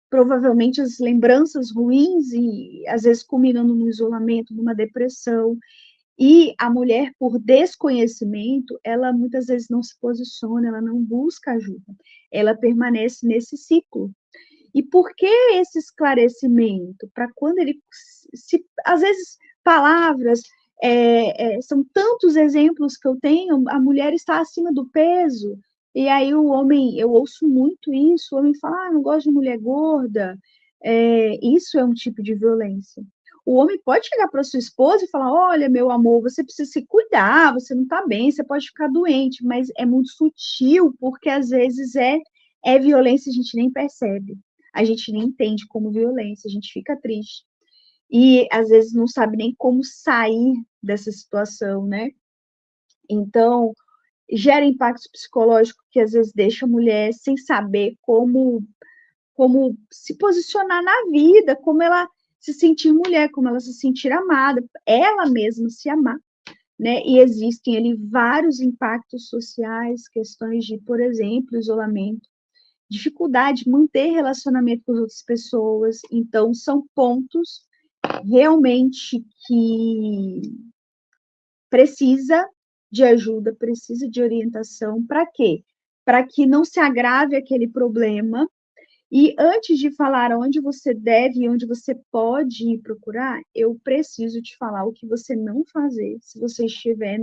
Speaker 3: provavelmente as lembranças ruins e às vezes culminando no isolamento, numa depressão. E a mulher, por desconhecimento, ela muitas vezes não se posiciona, ela não busca ajuda, ela permanece nesse ciclo. E por que esse esclarecimento? Para quando ele, às vezes, palavras, são tantos exemplos que eu tenho, a mulher está acima do peso, e aí o homem, eu ouço muito isso, o homem fala, não gosto de mulher gorda, isso é um tipo de violência. O homem pode chegar para sua esposa e falar: olha, meu amor, você precisa se cuidar, você não está bem, você pode ficar doente, mas é muito sutil, porque às vezes é violência, a gente nem percebe, a gente nem entende como violência, a gente fica triste. E às vezes não sabe nem como sair dessa situação, né? Então, gera impacto psicológico que às vezes deixa a mulher sem saber como se posicionar na vida, como ela se sentir mulher, como ela se sentir amada, ela mesma se amar, né? E existem ali vários impactos sociais, questões de, por exemplo, isolamento, dificuldade de manter relacionamento com as outras pessoas. Então, são pontos realmente que precisa de ajuda, precisa de orientação. Para quê? Para que não se agrave aquele problema. E antes de falar onde você deve e onde você pode ir procurar, eu preciso te falar o que você não fazer se você estiver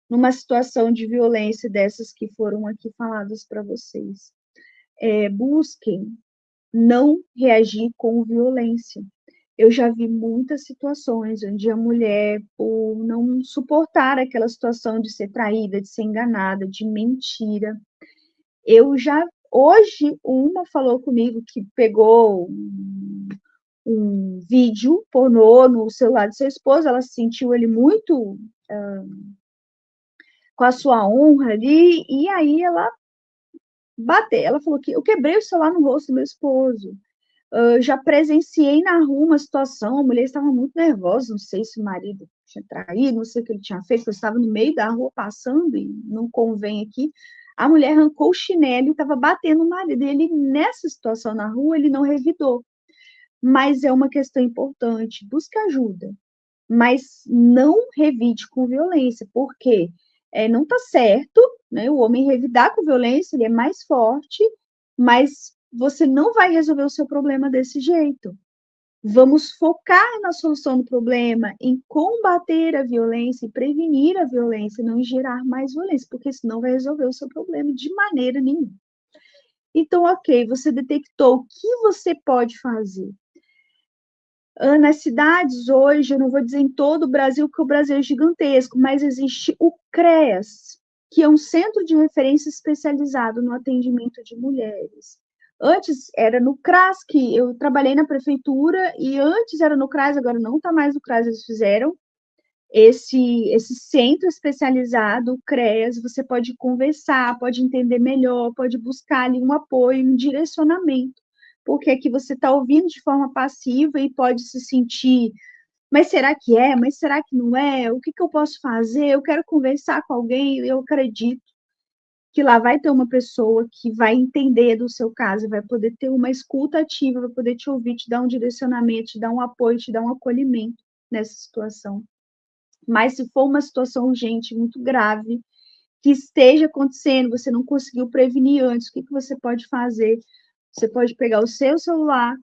Speaker 3: numa situação de violência dessas que foram aqui faladas para vocês. Busquem não reagir com violência. Eu já vi muitas situações onde a mulher, por não suportar aquela situação de ser traída, de ser enganada, de mentira, hoje, uma falou comigo que pegou um vídeo pornô no celular de sua esposa, ela se sentiu ele muito com a sua honra ali, e aí ela bateu, ela falou que eu quebrei o celular no rosto do meu esposo. Já presenciei na rua uma situação, a mulher estava muito nervosa, não sei se o marido tinha traído, não sei o que ele tinha feito, eu estava no meio da rua passando, e não convém aqui, a mulher arrancou o chinelo e estava batendo no marido, e ele, nessa situação na rua, ele não revidou. Mas é uma questão importante, busque ajuda, mas não revide com violência, porque não está certo, né, o homem revidar com violência, ele é mais forte, mas você não vai resolver o seu problema desse jeito. Vamos focar na solução do problema, em combater a violência e prevenir a violência, não em gerar mais violência, porque senão vai resolver o seu problema de maneira nenhuma. Então, ok, você detectou o que você pode fazer. Nas cidades hoje, eu não vou dizer em todo o Brasil, porque o Brasil é gigantesco, mas existe o CREAS, que é um centro de referência especializado no atendimento de mulheres. Antes era no CRAS, que eu trabalhei na prefeitura, e antes era no CRAS, agora não está mais no CRAS, eles fizeram esse centro especializado, o CREAS, você pode conversar, pode entender melhor, pode buscar ali um apoio, um direcionamento, porque aqui você está ouvindo de forma passiva e pode se sentir, mas será que é? Mas será que não é? O que eu posso fazer? Eu quero conversar com alguém, eu acredito que lá vai ter uma pessoa que vai entender do seu caso, vai poder ter uma escuta ativa, vai poder te ouvir, te dar um direcionamento, te dar um apoio, te dar um acolhimento nessa situação. Mas se for uma situação urgente, muito grave, que esteja acontecendo, você não conseguiu prevenir antes, o que você pode fazer? Você pode pegar o seu celular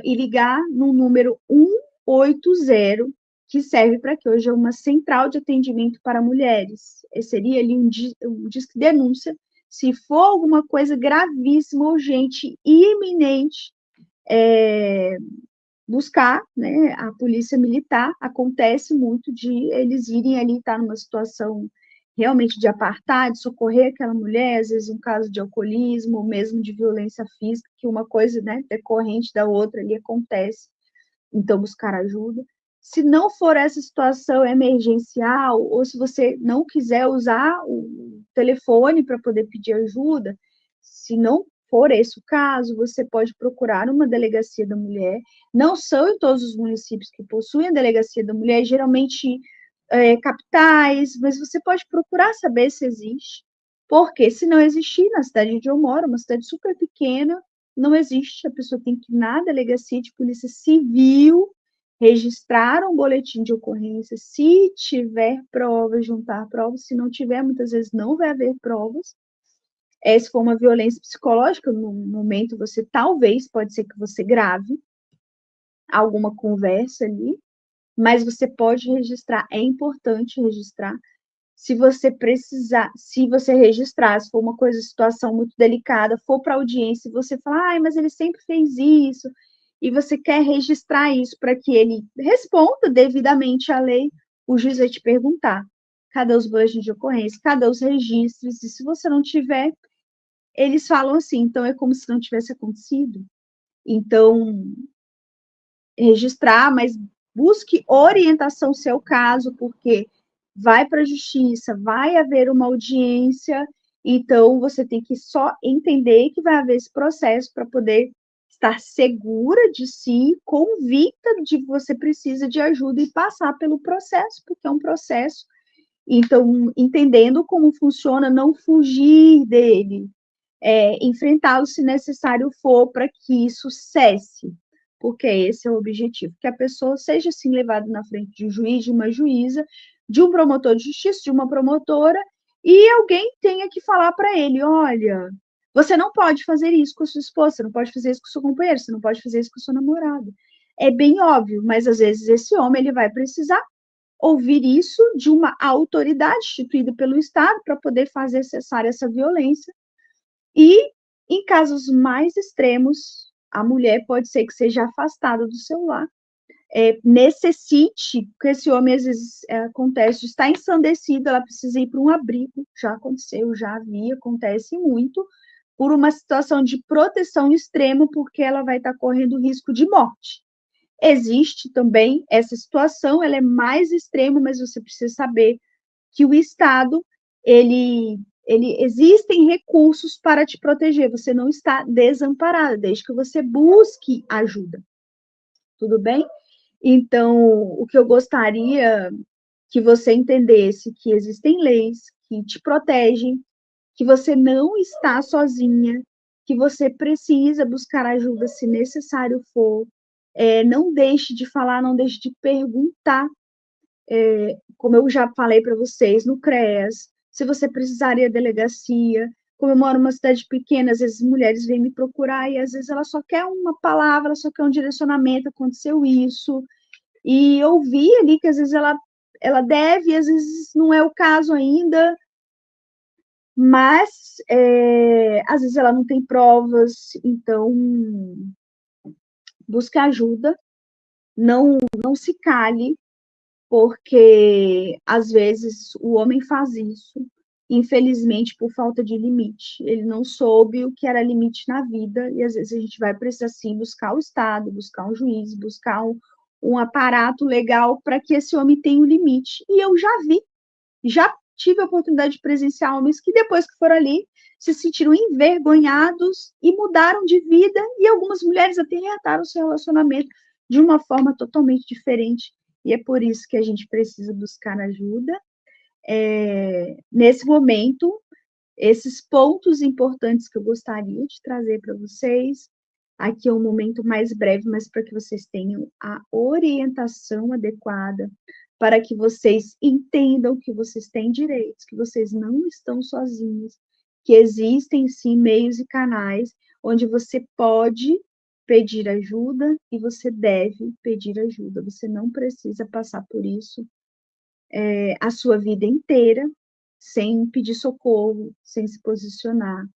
Speaker 3: e ligar no número 180, que serve para que hoje é uma central de atendimento para mulheres. Seria ali um disque denúncia, se for alguma coisa gravíssima, urgente e iminente, buscar, né, a polícia militar. Acontece muito de eles irem ali estar numa situação realmente de apartheid, socorrer aquela mulher, às vezes um caso de alcoolismo, ou mesmo de violência física, que uma coisa, né, decorrente da outra ali acontece, então buscar ajuda. Se não for essa situação emergencial, ou se você não quiser usar o telefone para poder pedir ajuda, se não for esse o caso, você pode procurar uma delegacia da mulher. Não são em todos os municípios que possuem a delegacia da mulher, geralmente capitais, mas você pode procurar saber se existe. Porque se não existir, na cidade onde eu moro, uma cidade super pequena, não existe, a pessoa tem que ir na delegacia de polícia civil, registrar um boletim de ocorrência, se tiver provas, juntar provas, se não tiver, muitas vezes não vai haver provas. Se for uma violência psicológica, no momento você talvez, pode ser que você grave alguma conversa ali, mas você pode registrar, é importante registrar. Se você precisar, se você registrar, se for uma coisa, situação muito delicada, for para audiência, e você falar, mas ele sempre fez isso, e você quer registrar isso para que ele responda devidamente à lei, o juiz vai te perguntar: cadê os boletins de ocorrência? Cadê os registros? E se você não tiver, eles falam assim, então é como se não tivesse acontecido. Então, registrar, mas busque orientação no seu caso, porque vai para a justiça, vai haver uma audiência, então você tem que só entender que vai haver esse processo para poder estar segura de si, convicta de que você precisa de ajuda e passar pelo processo, porque é um processo. Então, entendendo como funciona, não fugir dele, enfrentá-lo se necessário for para que isso cesse, porque esse é o objetivo, que a pessoa seja assim levada na frente de um juiz, de uma juíza, de um promotor de justiça, de uma promotora, e alguém tenha que falar para ele: olha, você não pode fazer isso com a sua esposa, você não pode fazer isso com o seu companheiro, você não pode fazer isso com o seu namorado. É bem óbvio, mas às vezes esse homem ele vai precisar ouvir isso de uma autoridade instituída pelo Estado para poder fazer cessar essa violência. E, em casos mais extremos, a mulher pode ser que seja afastada do seu lar, necessite, porque esse homem às vezes acontece de estar ensandecido, ela precisa ir para um abrigo, já aconteceu, já havia, acontece muito, por uma situação de proteção extrema, porque ela vai estar correndo risco de morte. Existe também essa situação, ela é mais extrema, mas você precisa saber que o Estado, ele existem recursos para te proteger, você não está desamparada, desde que você busque ajuda. Tudo bem? Então, o que eu gostaria que você entendesse que existem leis que te protegem, que você não está sozinha, que você precisa buscar ajuda se necessário for. Não deixe de falar, não deixe de perguntar, como eu já falei para vocês, no CREAS, se você precisaria delegacia. Como eu moro numa cidade pequena, às vezes mulheres vêm me procurar e às vezes ela só quer uma palavra, só quer um direcionamento, aconteceu isso. E ouvir ali que às vezes ela deve, às vezes não é o caso ainda, mas às vezes ela não tem provas, então busque ajuda, não se cale, porque às vezes o homem faz isso, infelizmente, por falta de limite. Ele não soube o que era limite na vida, e às vezes a gente vai precisar sim buscar o Estado, buscar um juiz, buscar um aparato legal para que esse homem tenha um limite. E eu já tive a oportunidade de presenciar homens que depois que foram ali se sentiram envergonhados e mudaram de vida, e algumas mulheres até reataram o seu relacionamento de uma forma totalmente diferente. E é por isso que a gente precisa buscar ajuda. Nesse momento, esses pontos importantes que eu gostaria de trazer para vocês. Aqui é um momento mais breve, mas para que vocês tenham a orientação adequada, para que vocês entendam que vocês têm direitos, que vocês não estão sozinhos, que existem sim meios e canais onde você pode pedir ajuda e você deve pedir ajuda. Você não precisa passar por isso a sua vida inteira sem pedir socorro, sem se posicionar,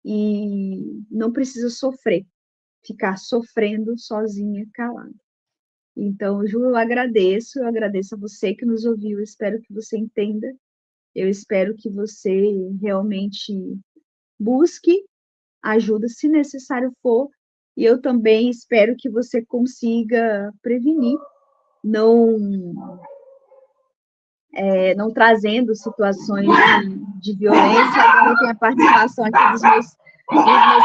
Speaker 3: e não precisa sofrer, ficar sofrendo sozinha, calada. Então, Ju, eu agradeço a você que nos ouviu, eu espero que você entenda, eu espero que você realmente busque ajuda se necessário for, e eu também espero que você consiga prevenir, não trazendo situações de violência. Agora tem a participação aqui dos meus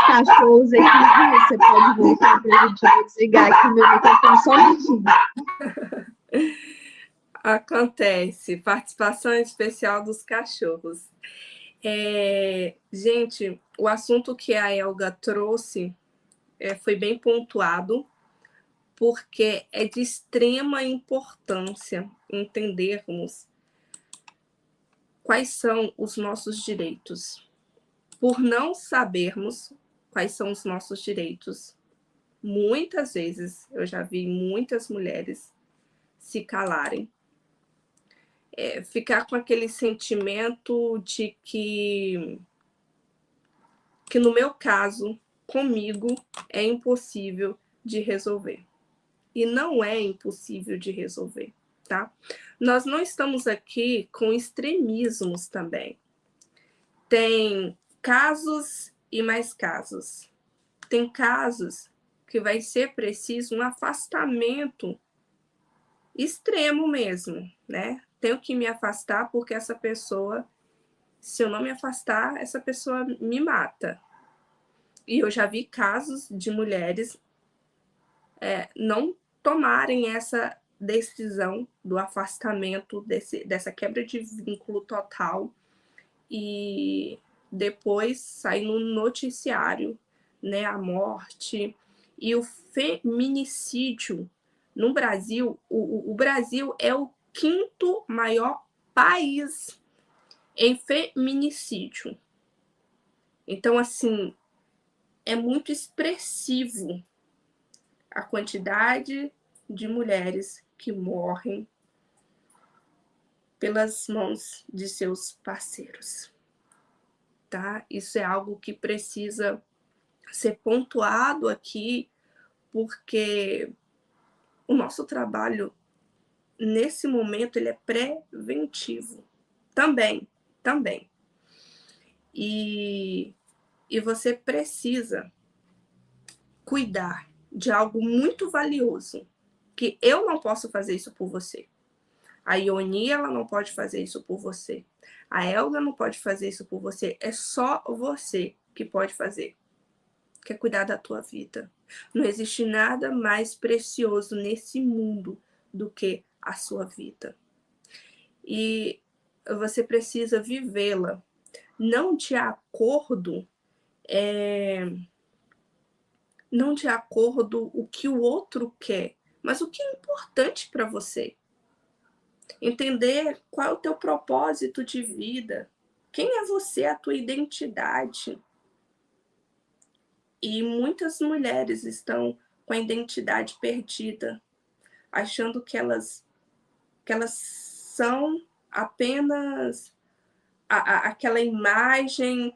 Speaker 3: cachorros aqui. Você pode voltar para a gente desligar aqui meu microfone só um minutinho.
Speaker 1: Acontece, participação especial dos cachorros. Gente, o assunto que a Elga trouxe foi bem pontuado, porque é de extrema importância entendermos quais são os nossos direitos. Por não sabermos quais são os nossos direitos, muitas vezes eu já vi muitas mulheres se calarem, ficar com aquele sentimento de que no meu caso, comigo, é impossível, de resolver. E não é impossível de resolver, tá? Nós não estamos aqui com extremismos também. Tem casos e mais casos. Tem casos que vai ser preciso um afastamento extremo mesmo, né? Tenho que me afastar porque essa pessoa, se eu não me afastar, essa pessoa me mata. E eu já vi casos de mulheres não tomarem essa decisão do afastamento, dessa quebra de vínculo total, e depois sair no noticiário, né, a morte. E o feminicídio no Brasil, o Brasil é o 5º maior país em feminicídio. Então, assim, é muito expressivo a quantidade de mulheres que morrem pelas mãos de seus parceiros, tá? Isso é algo que precisa ser pontuado aqui, porque o nosso trabalho, nesse momento, ele é preventivo. Também. E você precisa cuidar de algo muito valioso, que eu não posso fazer isso por você. A Ioni, ela não pode fazer isso por você. A Elga não pode fazer isso por você. É só você que pode fazer. Que é cuidar da tua vida. Não existe nada mais precioso nesse mundo do que a sua vida. E você precisa vivê-la, não de acordo o que o outro quer, mas o que é importante para você. Entender qual é o teu propósito de vida, quem é você, a tua identidade. E muitas mulheres estão com a identidade perdida, achando que elas são apenas aquela imagem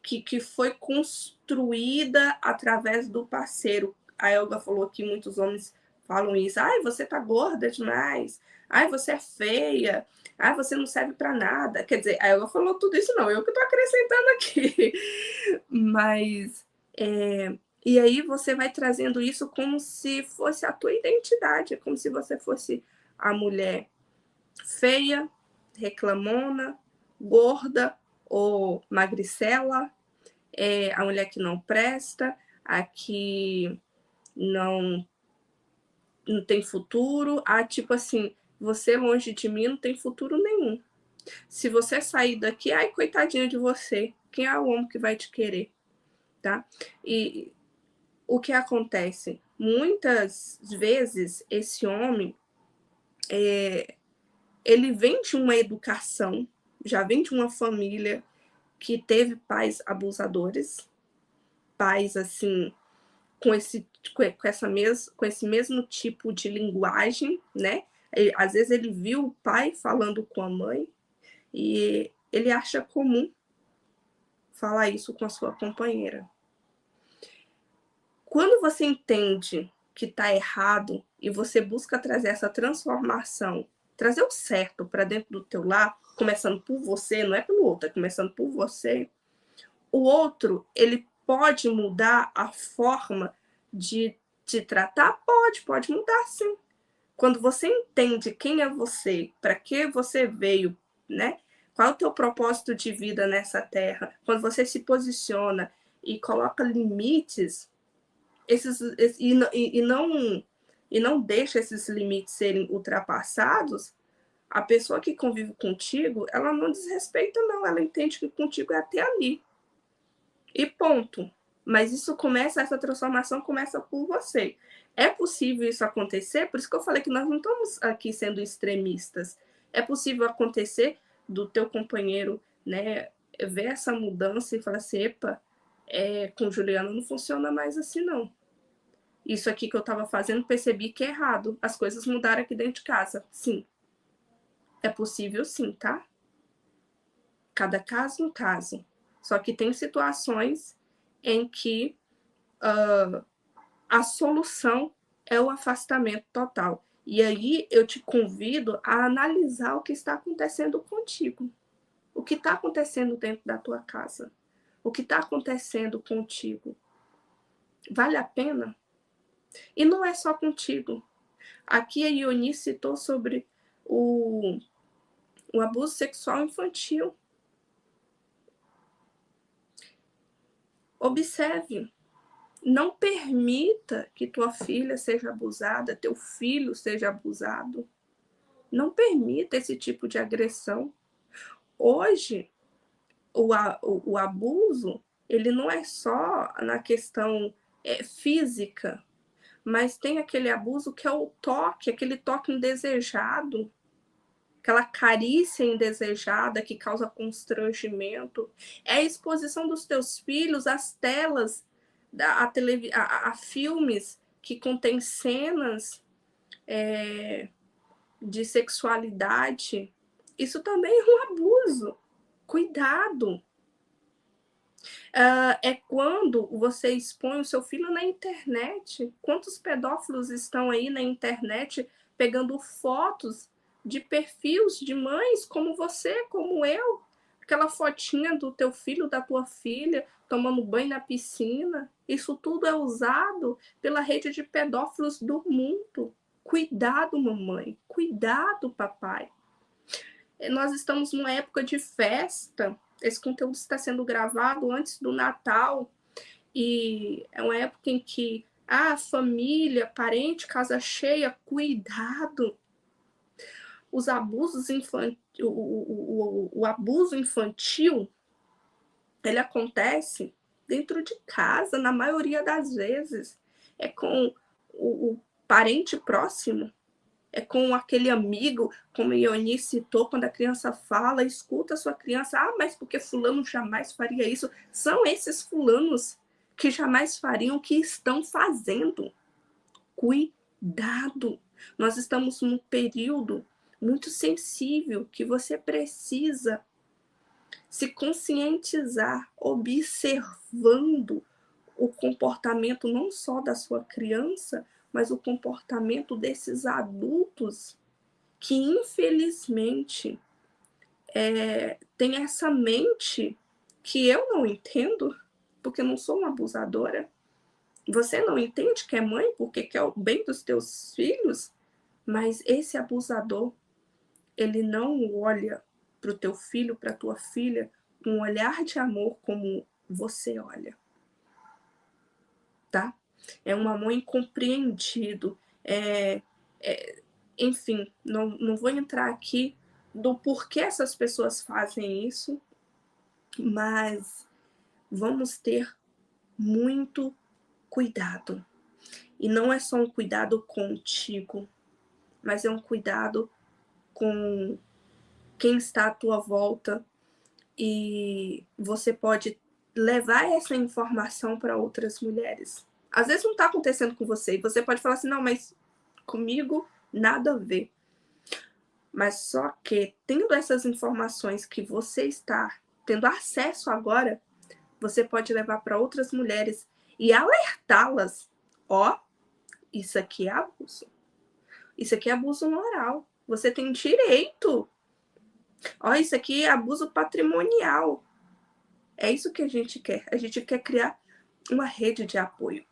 Speaker 1: que foi construída através do parceiro. A Elga falou que muitos homens falam isso. Ai, você tá gorda demais. Ai, você é feia. Ai, você não serve para nada. Quer dizer, a Elga falou tudo isso, não. Eu que tô acrescentando aqui. Mas, e aí você vai trazendo isso como se fosse a tua identidade. Como se você fosse a mulher feia, reclamona, gorda ou magricela, a mulher que não presta, a que não tem futuro, tipo assim, você longe de mim não tem futuro nenhum. Se você sair daqui, ai, coitadinha de você, quem é o homem que vai te querer, tá? E o que acontece? Muitas vezes esse homem, ele vem de uma educação, já vem de uma família que teve pais abusadores, pais assim, com esse mesmo tipo de linguagem, né? Às vezes ele viu o pai falando com a mãe e ele acha comum falar isso com a sua companheira. Quando você entende que está errado e você busca trazer essa transformação, trazer o certo para dentro do teu lar, começando por você, não é pelo outro, é começando por você, o outro, ele pode mudar a forma de te tratar? Pode mudar sim. Quando você entende quem é você, para que você veio, né? Qual é o teu propósito de vida nessa terra? Quando você se posiciona e coloca limites, e não deixa esses limites serem ultrapassados, a pessoa que convive contigo, ela não desrespeita, não. Ela entende que contigo é até ali. E ponto. Mas essa transformação começa por você. É possível isso acontecer? Por isso que eu falei que nós não estamos aqui sendo extremistas. É possível acontecer do teu companheiro, né, ver essa mudança e falar assim, epa, com o Juliano não funciona mais assim, não. Isso aqui que eu estava fazendo, percebi que é errado. As coisas mudaram aqui dentro de casa. Sim. É possível sim, tá? Cada caso um caso. Só que tem situações em que a solução é o afastamento total. E aí eu te convido a analisar o que está acontecendo contigo. O que está acontecendo dentro da tua casa? O que está acontecendo contigo? Vale a pena? E não é só contigo. Aqui a Ioni citou sobre o abuso sexual infantil. Observe, não permita que tua filha seja abusada, teu filho seja abusado. Não permita esse tipo de agressão. Hoje, o abuso, ele não é só na questão física, mas tem aquele abuso que é o toque, aquele toque indesejado, aquela carícia indesejada que causa constrangimento. É a exposição dos teus filhos às telas, a filmes que contêm cenas de sexualidade. Isso também é um abuso. Cuidado. É quando você expõe o seu filho na internet. Quantos pedófilos estão aí na internet pegando fotos de perfis de mães como você, como eu? Aquela fotinha do teu filho, da tua filha, tomando banho na piscina. Isso tudo é usado pela rede de pedófilos do mundo. Cuidado, mamãe. Cuidado, papai. Nós estamos numa época de festa. Esse conteúdo está sendo gravado antes do Natal. E é uma época em que família, parente, casa cheia, cuidado. Os abusos infantil, o abuso infantil, ele acontece dentro de casa, na maioria das vezes. É com o parente próximo, é com aquele amigo, como a Ioni citou, quando a criança fala, escuta a sua criança, mas porque fulano jamais faria isso. São esses fulanos que jamais fariam o que estão fazendo. Cuidado! Nós estamos num período muito sensível que você precisa se conscientizar, observando o comportamento não só da sua criança, mas o comportamento desses adultos que, infelizmente, tem essa mente que eu não entendo, porque eu não sou uma abusadora. Você não entende que é mãe porque quer o bem dos teus filhos, mas esse abusador, ele não olha para o teu filho, para a tua filha, com um olhar de amor como você olha, tá? É um amor incompreendido. Enfim, não vou entrar aqui do porquê essas pessoas fazem isso, mas vamos ter muito cuidado. E não é só um cuidado contigo, mas é um cuidado com quem está à tua volta, e você pode levar essa informação para outras mulheres. Às vezes não está acontecendo com você, e você pode falar assim, não, mas comigo nada a ver. Mas só que, tendo essas informações que você está tendo acesso agora, você pode levar para outras mulheres e alertá-las. Isso aqui é abuso. Isso aqui é abuso moral. Você tem direito. Isso aqui é abuso patrimonial. É isso que a gente quer. A gente quer criar uma rede de apoio.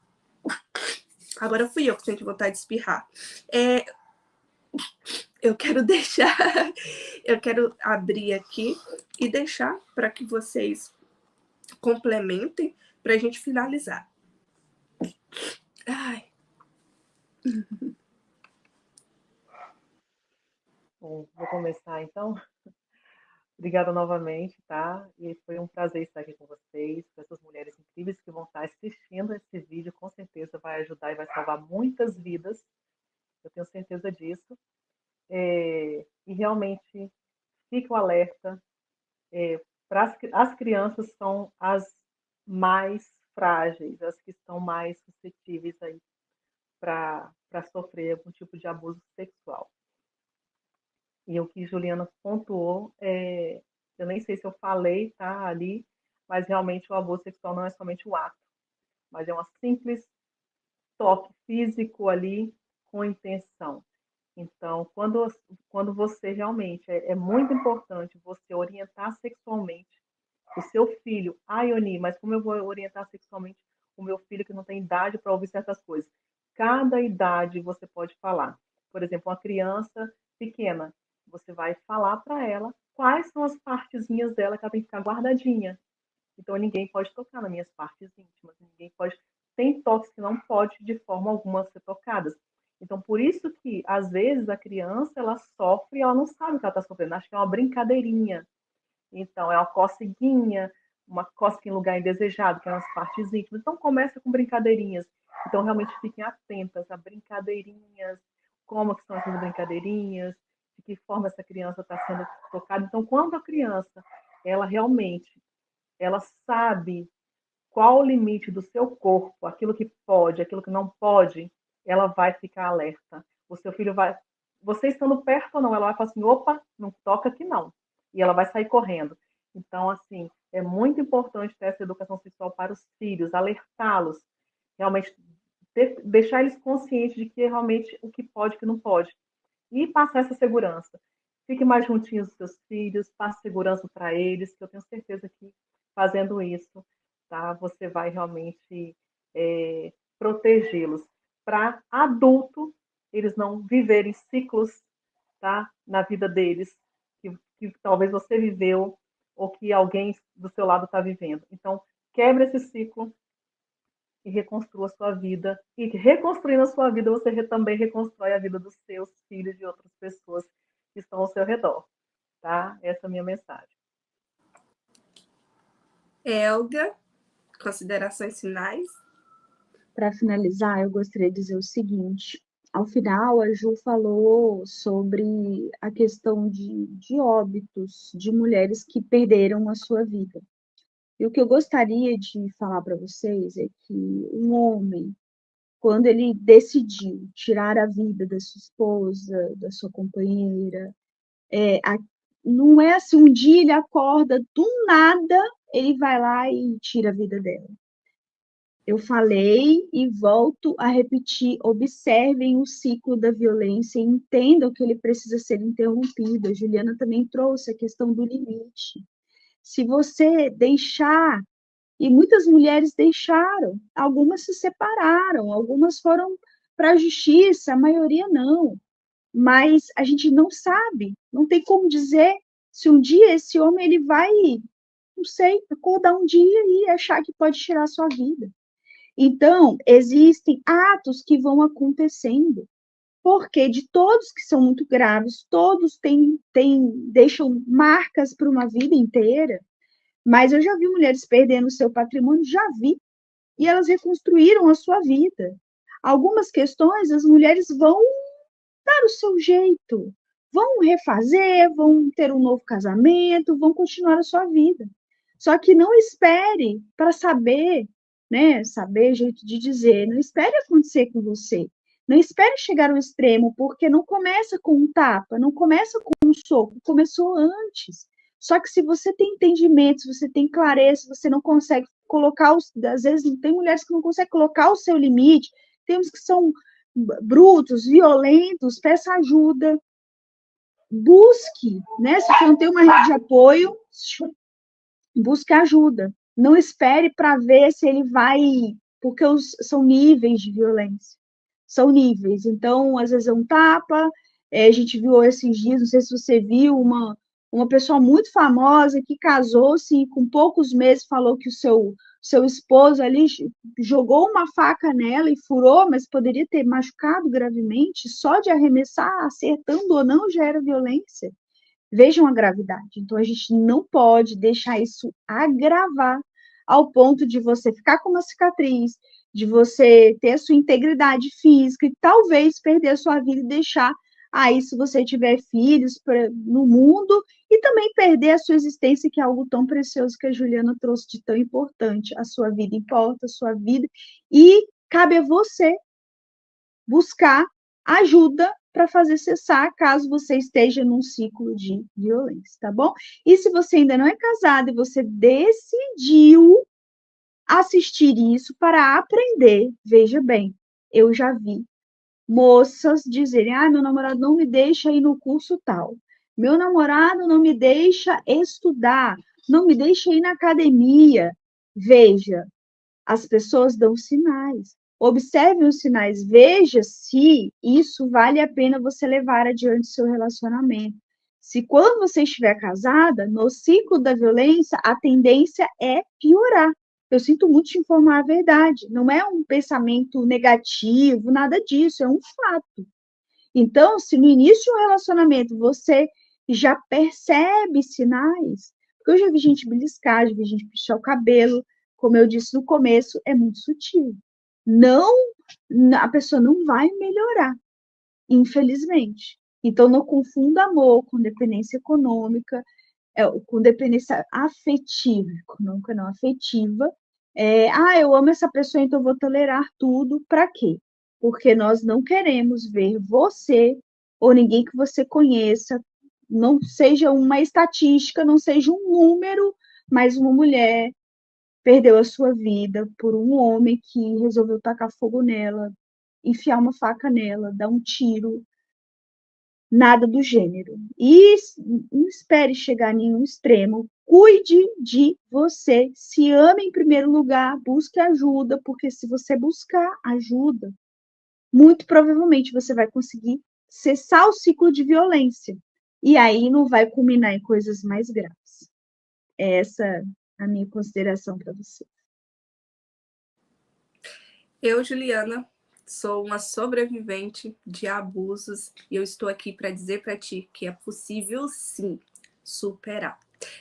Speaker 1: Agora fui eu que tenho vontade de espirrar. Eu quero deixar, eu quero abrir aqui e deixar para que vocês complementem para a gente finalizar. Ai.
Speaker 2: Bom, vou começar então. Obrigada novamente, tá? E foi um prazer estar aqui com vocês, com essas mulheres incríveis que vão estar assistindo esse vídeo. Com certeza vai ajudar e vai salvar muitas vidas. Eu tenho certeza disso. E realmente fica o alerta. As crianças são as mais frágeis, as que estão mais suscetíveis aí para sofrer algum tipo de abuso sexual. E o que Juliana pontuou, eu nem sei se eu falei, tá, ali, mas realmente o abuso sexual não é somente o ato, mas é uma simples toque físico ali com intenção. Então, quando você realmente, é muito importante você orientar sexualmente o seu filho. Ah, Ioni, mas como eu vou orientar sexualmente o meu filho que não tem idade para ouvir certas coisas? Cada idade você pode falar. Por exemplo, uma criança pequena, você vai falar para ela quais são as partezinhas dela que ela tem que ficar guardadinha. Então, ninguém pode tocar nas minhas partes íntimas, ninguém pode. Tem toques que não pode de forma alguma ser tocadas. Então, por isso que, às vezes, a criança, ela sofre e ela não sabe o que ela está sofrendo. Acha que é uma brincadeirinha. Então, é uma coceguinha, uma cosca em lugar indesejado, que é nas partes íntimas. Então, começa com brincadeirinhas. Então, realmente fiquem atentas a brincadeirinhas, como que são essas brincadeirinhas, de que forma essa criança está sendo tocada. Então, quando a criança, ela realmente, ela sabe qual o limite do seu corpo, aquilo que pode, aquilo que não pode, ela vai ficar alerta. O seu filho vai, você estando perto ou não, ela vai falar assim, opa, não toca aqui não. E ela vai sair correndo. Então, assim, é muito importante ter essa educação sexual para os filhos, alertá-los, realmente deixar eles conscientes de que realmente o que pode e o que não pode. E passar essa segurança. Fique mais juntinho dos seus filhos, passe segurança para eles, que eu tenho certeza que fazendo isso, tá, você vai realmente protegê-los. Para adulto, eles não viverem ciclos, tá, na vida deles, que talvez você viveu ou que alguém do seu lado está vivendo. Então, quebre esse ciclo e reconstrua a sua vida. E reconstruindo a sua vida, você também reconstrói a vida dos seus filhos e de outras pessoas que estão ao seu redor. Tá? Essa é a minha mensagem.
Speaker 1: Elga, considerações finais?
Speaker 3: Para finalizar, eu gostaria de dizer o seguinte: ao final, a Ju falou sobre a questão de óbitos de mulheres que perderam a sua vida. E o que eu gostaria de falar para vocês é que um homem, quando ele decidiu tirar a vida da sua esposa, da sua companheira, não é assim, um dia ele acorda, do nada, ele vai lá e tira a vida dela. Eu falei e volto a repetir, observem o ciclo da violência e entendam que ele precisa ser interrompido. A Juliana também trouxe a questão do limite. Se você deixar, e muitas mulheres deixaram, algumas se separaram, algumas foram para a justiça, a maioria não. Mas a gente não sabe, não tem como dizer se um dia esse homem ele vai, não sei, acordar um dia e achar que pode tirar a sua vida. Então, existem atos que vão acontecendo, porque de todos que são muito graves, todos deixam marcas para uma vida inteira, mas eu já vi mulheres perdendo o seu patrimônio, já vi, e elas reconstruíram a sua vida. Algumas questões as mulheres vão dar o seu jeito, vão refazer, vão ter um novo casamento, vão continuar a sua vida. Só que não espere para saber, né? Saber jeito de dizer, não espere acontecer com você. Não espere chegar ao extremo, porque não começa com um tapa, não começa com um soco, começou antes. Só que se você tem entendimento, se você tem clareza, você não consegue colocar, às vezes tem mulheres que não conseguem colocar o seu limite, temos que são brutos, violentos, peça ajuda, busque, né? Se você não tem uma rede de apoio, busque ajuda. Não espere para ver se ele vai, porque são níveis de violência, são níveis. Então, às vezes é um tapa, a gente viu esses dias, não sei se você viu, uma pessoa muito famosa que casou-se e com poucos meses falou que o seu esposo ali jogou uma faca nela e furou, mas poderia ter machucado gravemente, só de arremessar, acertando ou não, já era violência. Vejam a gravidade. Então, a gente não pode deixar isso agravar ao ponto de você ficar com uma cicatriz, de você ter a sua integridade física e talvez perder a sua vida e deixar aí, se você tiver filhos no mundo, e também perder a sua existência, que é algo tão precioso que a Juliana trouxe de tão importante. A sua vida importa, a sua vida, e cabe a você buscar ajuda para fazer cessar, caso você esteja num ciclo de violência, tá bom? E se você ainda não é casado e você decidiu assistir isso para aprender, veja bem, Eu já vi moças dizerem, meu namorado não me deixa ir no curso tal, meu namorado não me deixa estudar, não me deixa ir na academia. Veja, as pessoas dão sinais. Observe os sinais, veja se isso vale a pena você levar adiante seu relacionamento. Se quando você estiver casada, no ciclo da violência, a tendência é piorar. Eu sinto muito te informar a verdade. Não é um pensamento negativo, nada disso, é um fato. Então, se no início de um relacionamento você já percebe sinais, porque eu já vi gente beliscar, já vi gente puxar o cabelo, como eu disse no começo, é muito sutil. Não, a pessoa não vai melhorar, infelizmente. Então, não confunda amor com dependência econômica, com dependência afetiva, econômica não afetiva. Eu amo essa pessoa, então vou tolerar tudo. Para quê? Porque nós não queremos ver você ou ninguém que você conheça, não seja uma estatística, não seja um número, mas uma mulher perdeu a sua vida por um homem que resolveu tacar fogo nela, enfiar uma faca nela, dar um tiro, nada do gênero. E não espere chegar a nenhum extremo. Cuide de você, se ame em primeiro lugar, busque ajuda, porque se você buscar ajuda, muito provavelmente você vai conseguir cessar o ciclo de violência. E aí não vai culminar em coisas mais graves. Essa é a minha consideração para você.
Speaker 1: Eu, Juliana, sou uma sobrevivente de abusos e eu estou aqui para dizer para ti que é possível, sim, superar.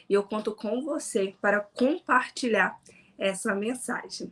Speaker 1: E eu conto com você para compartilhar essa mensagem.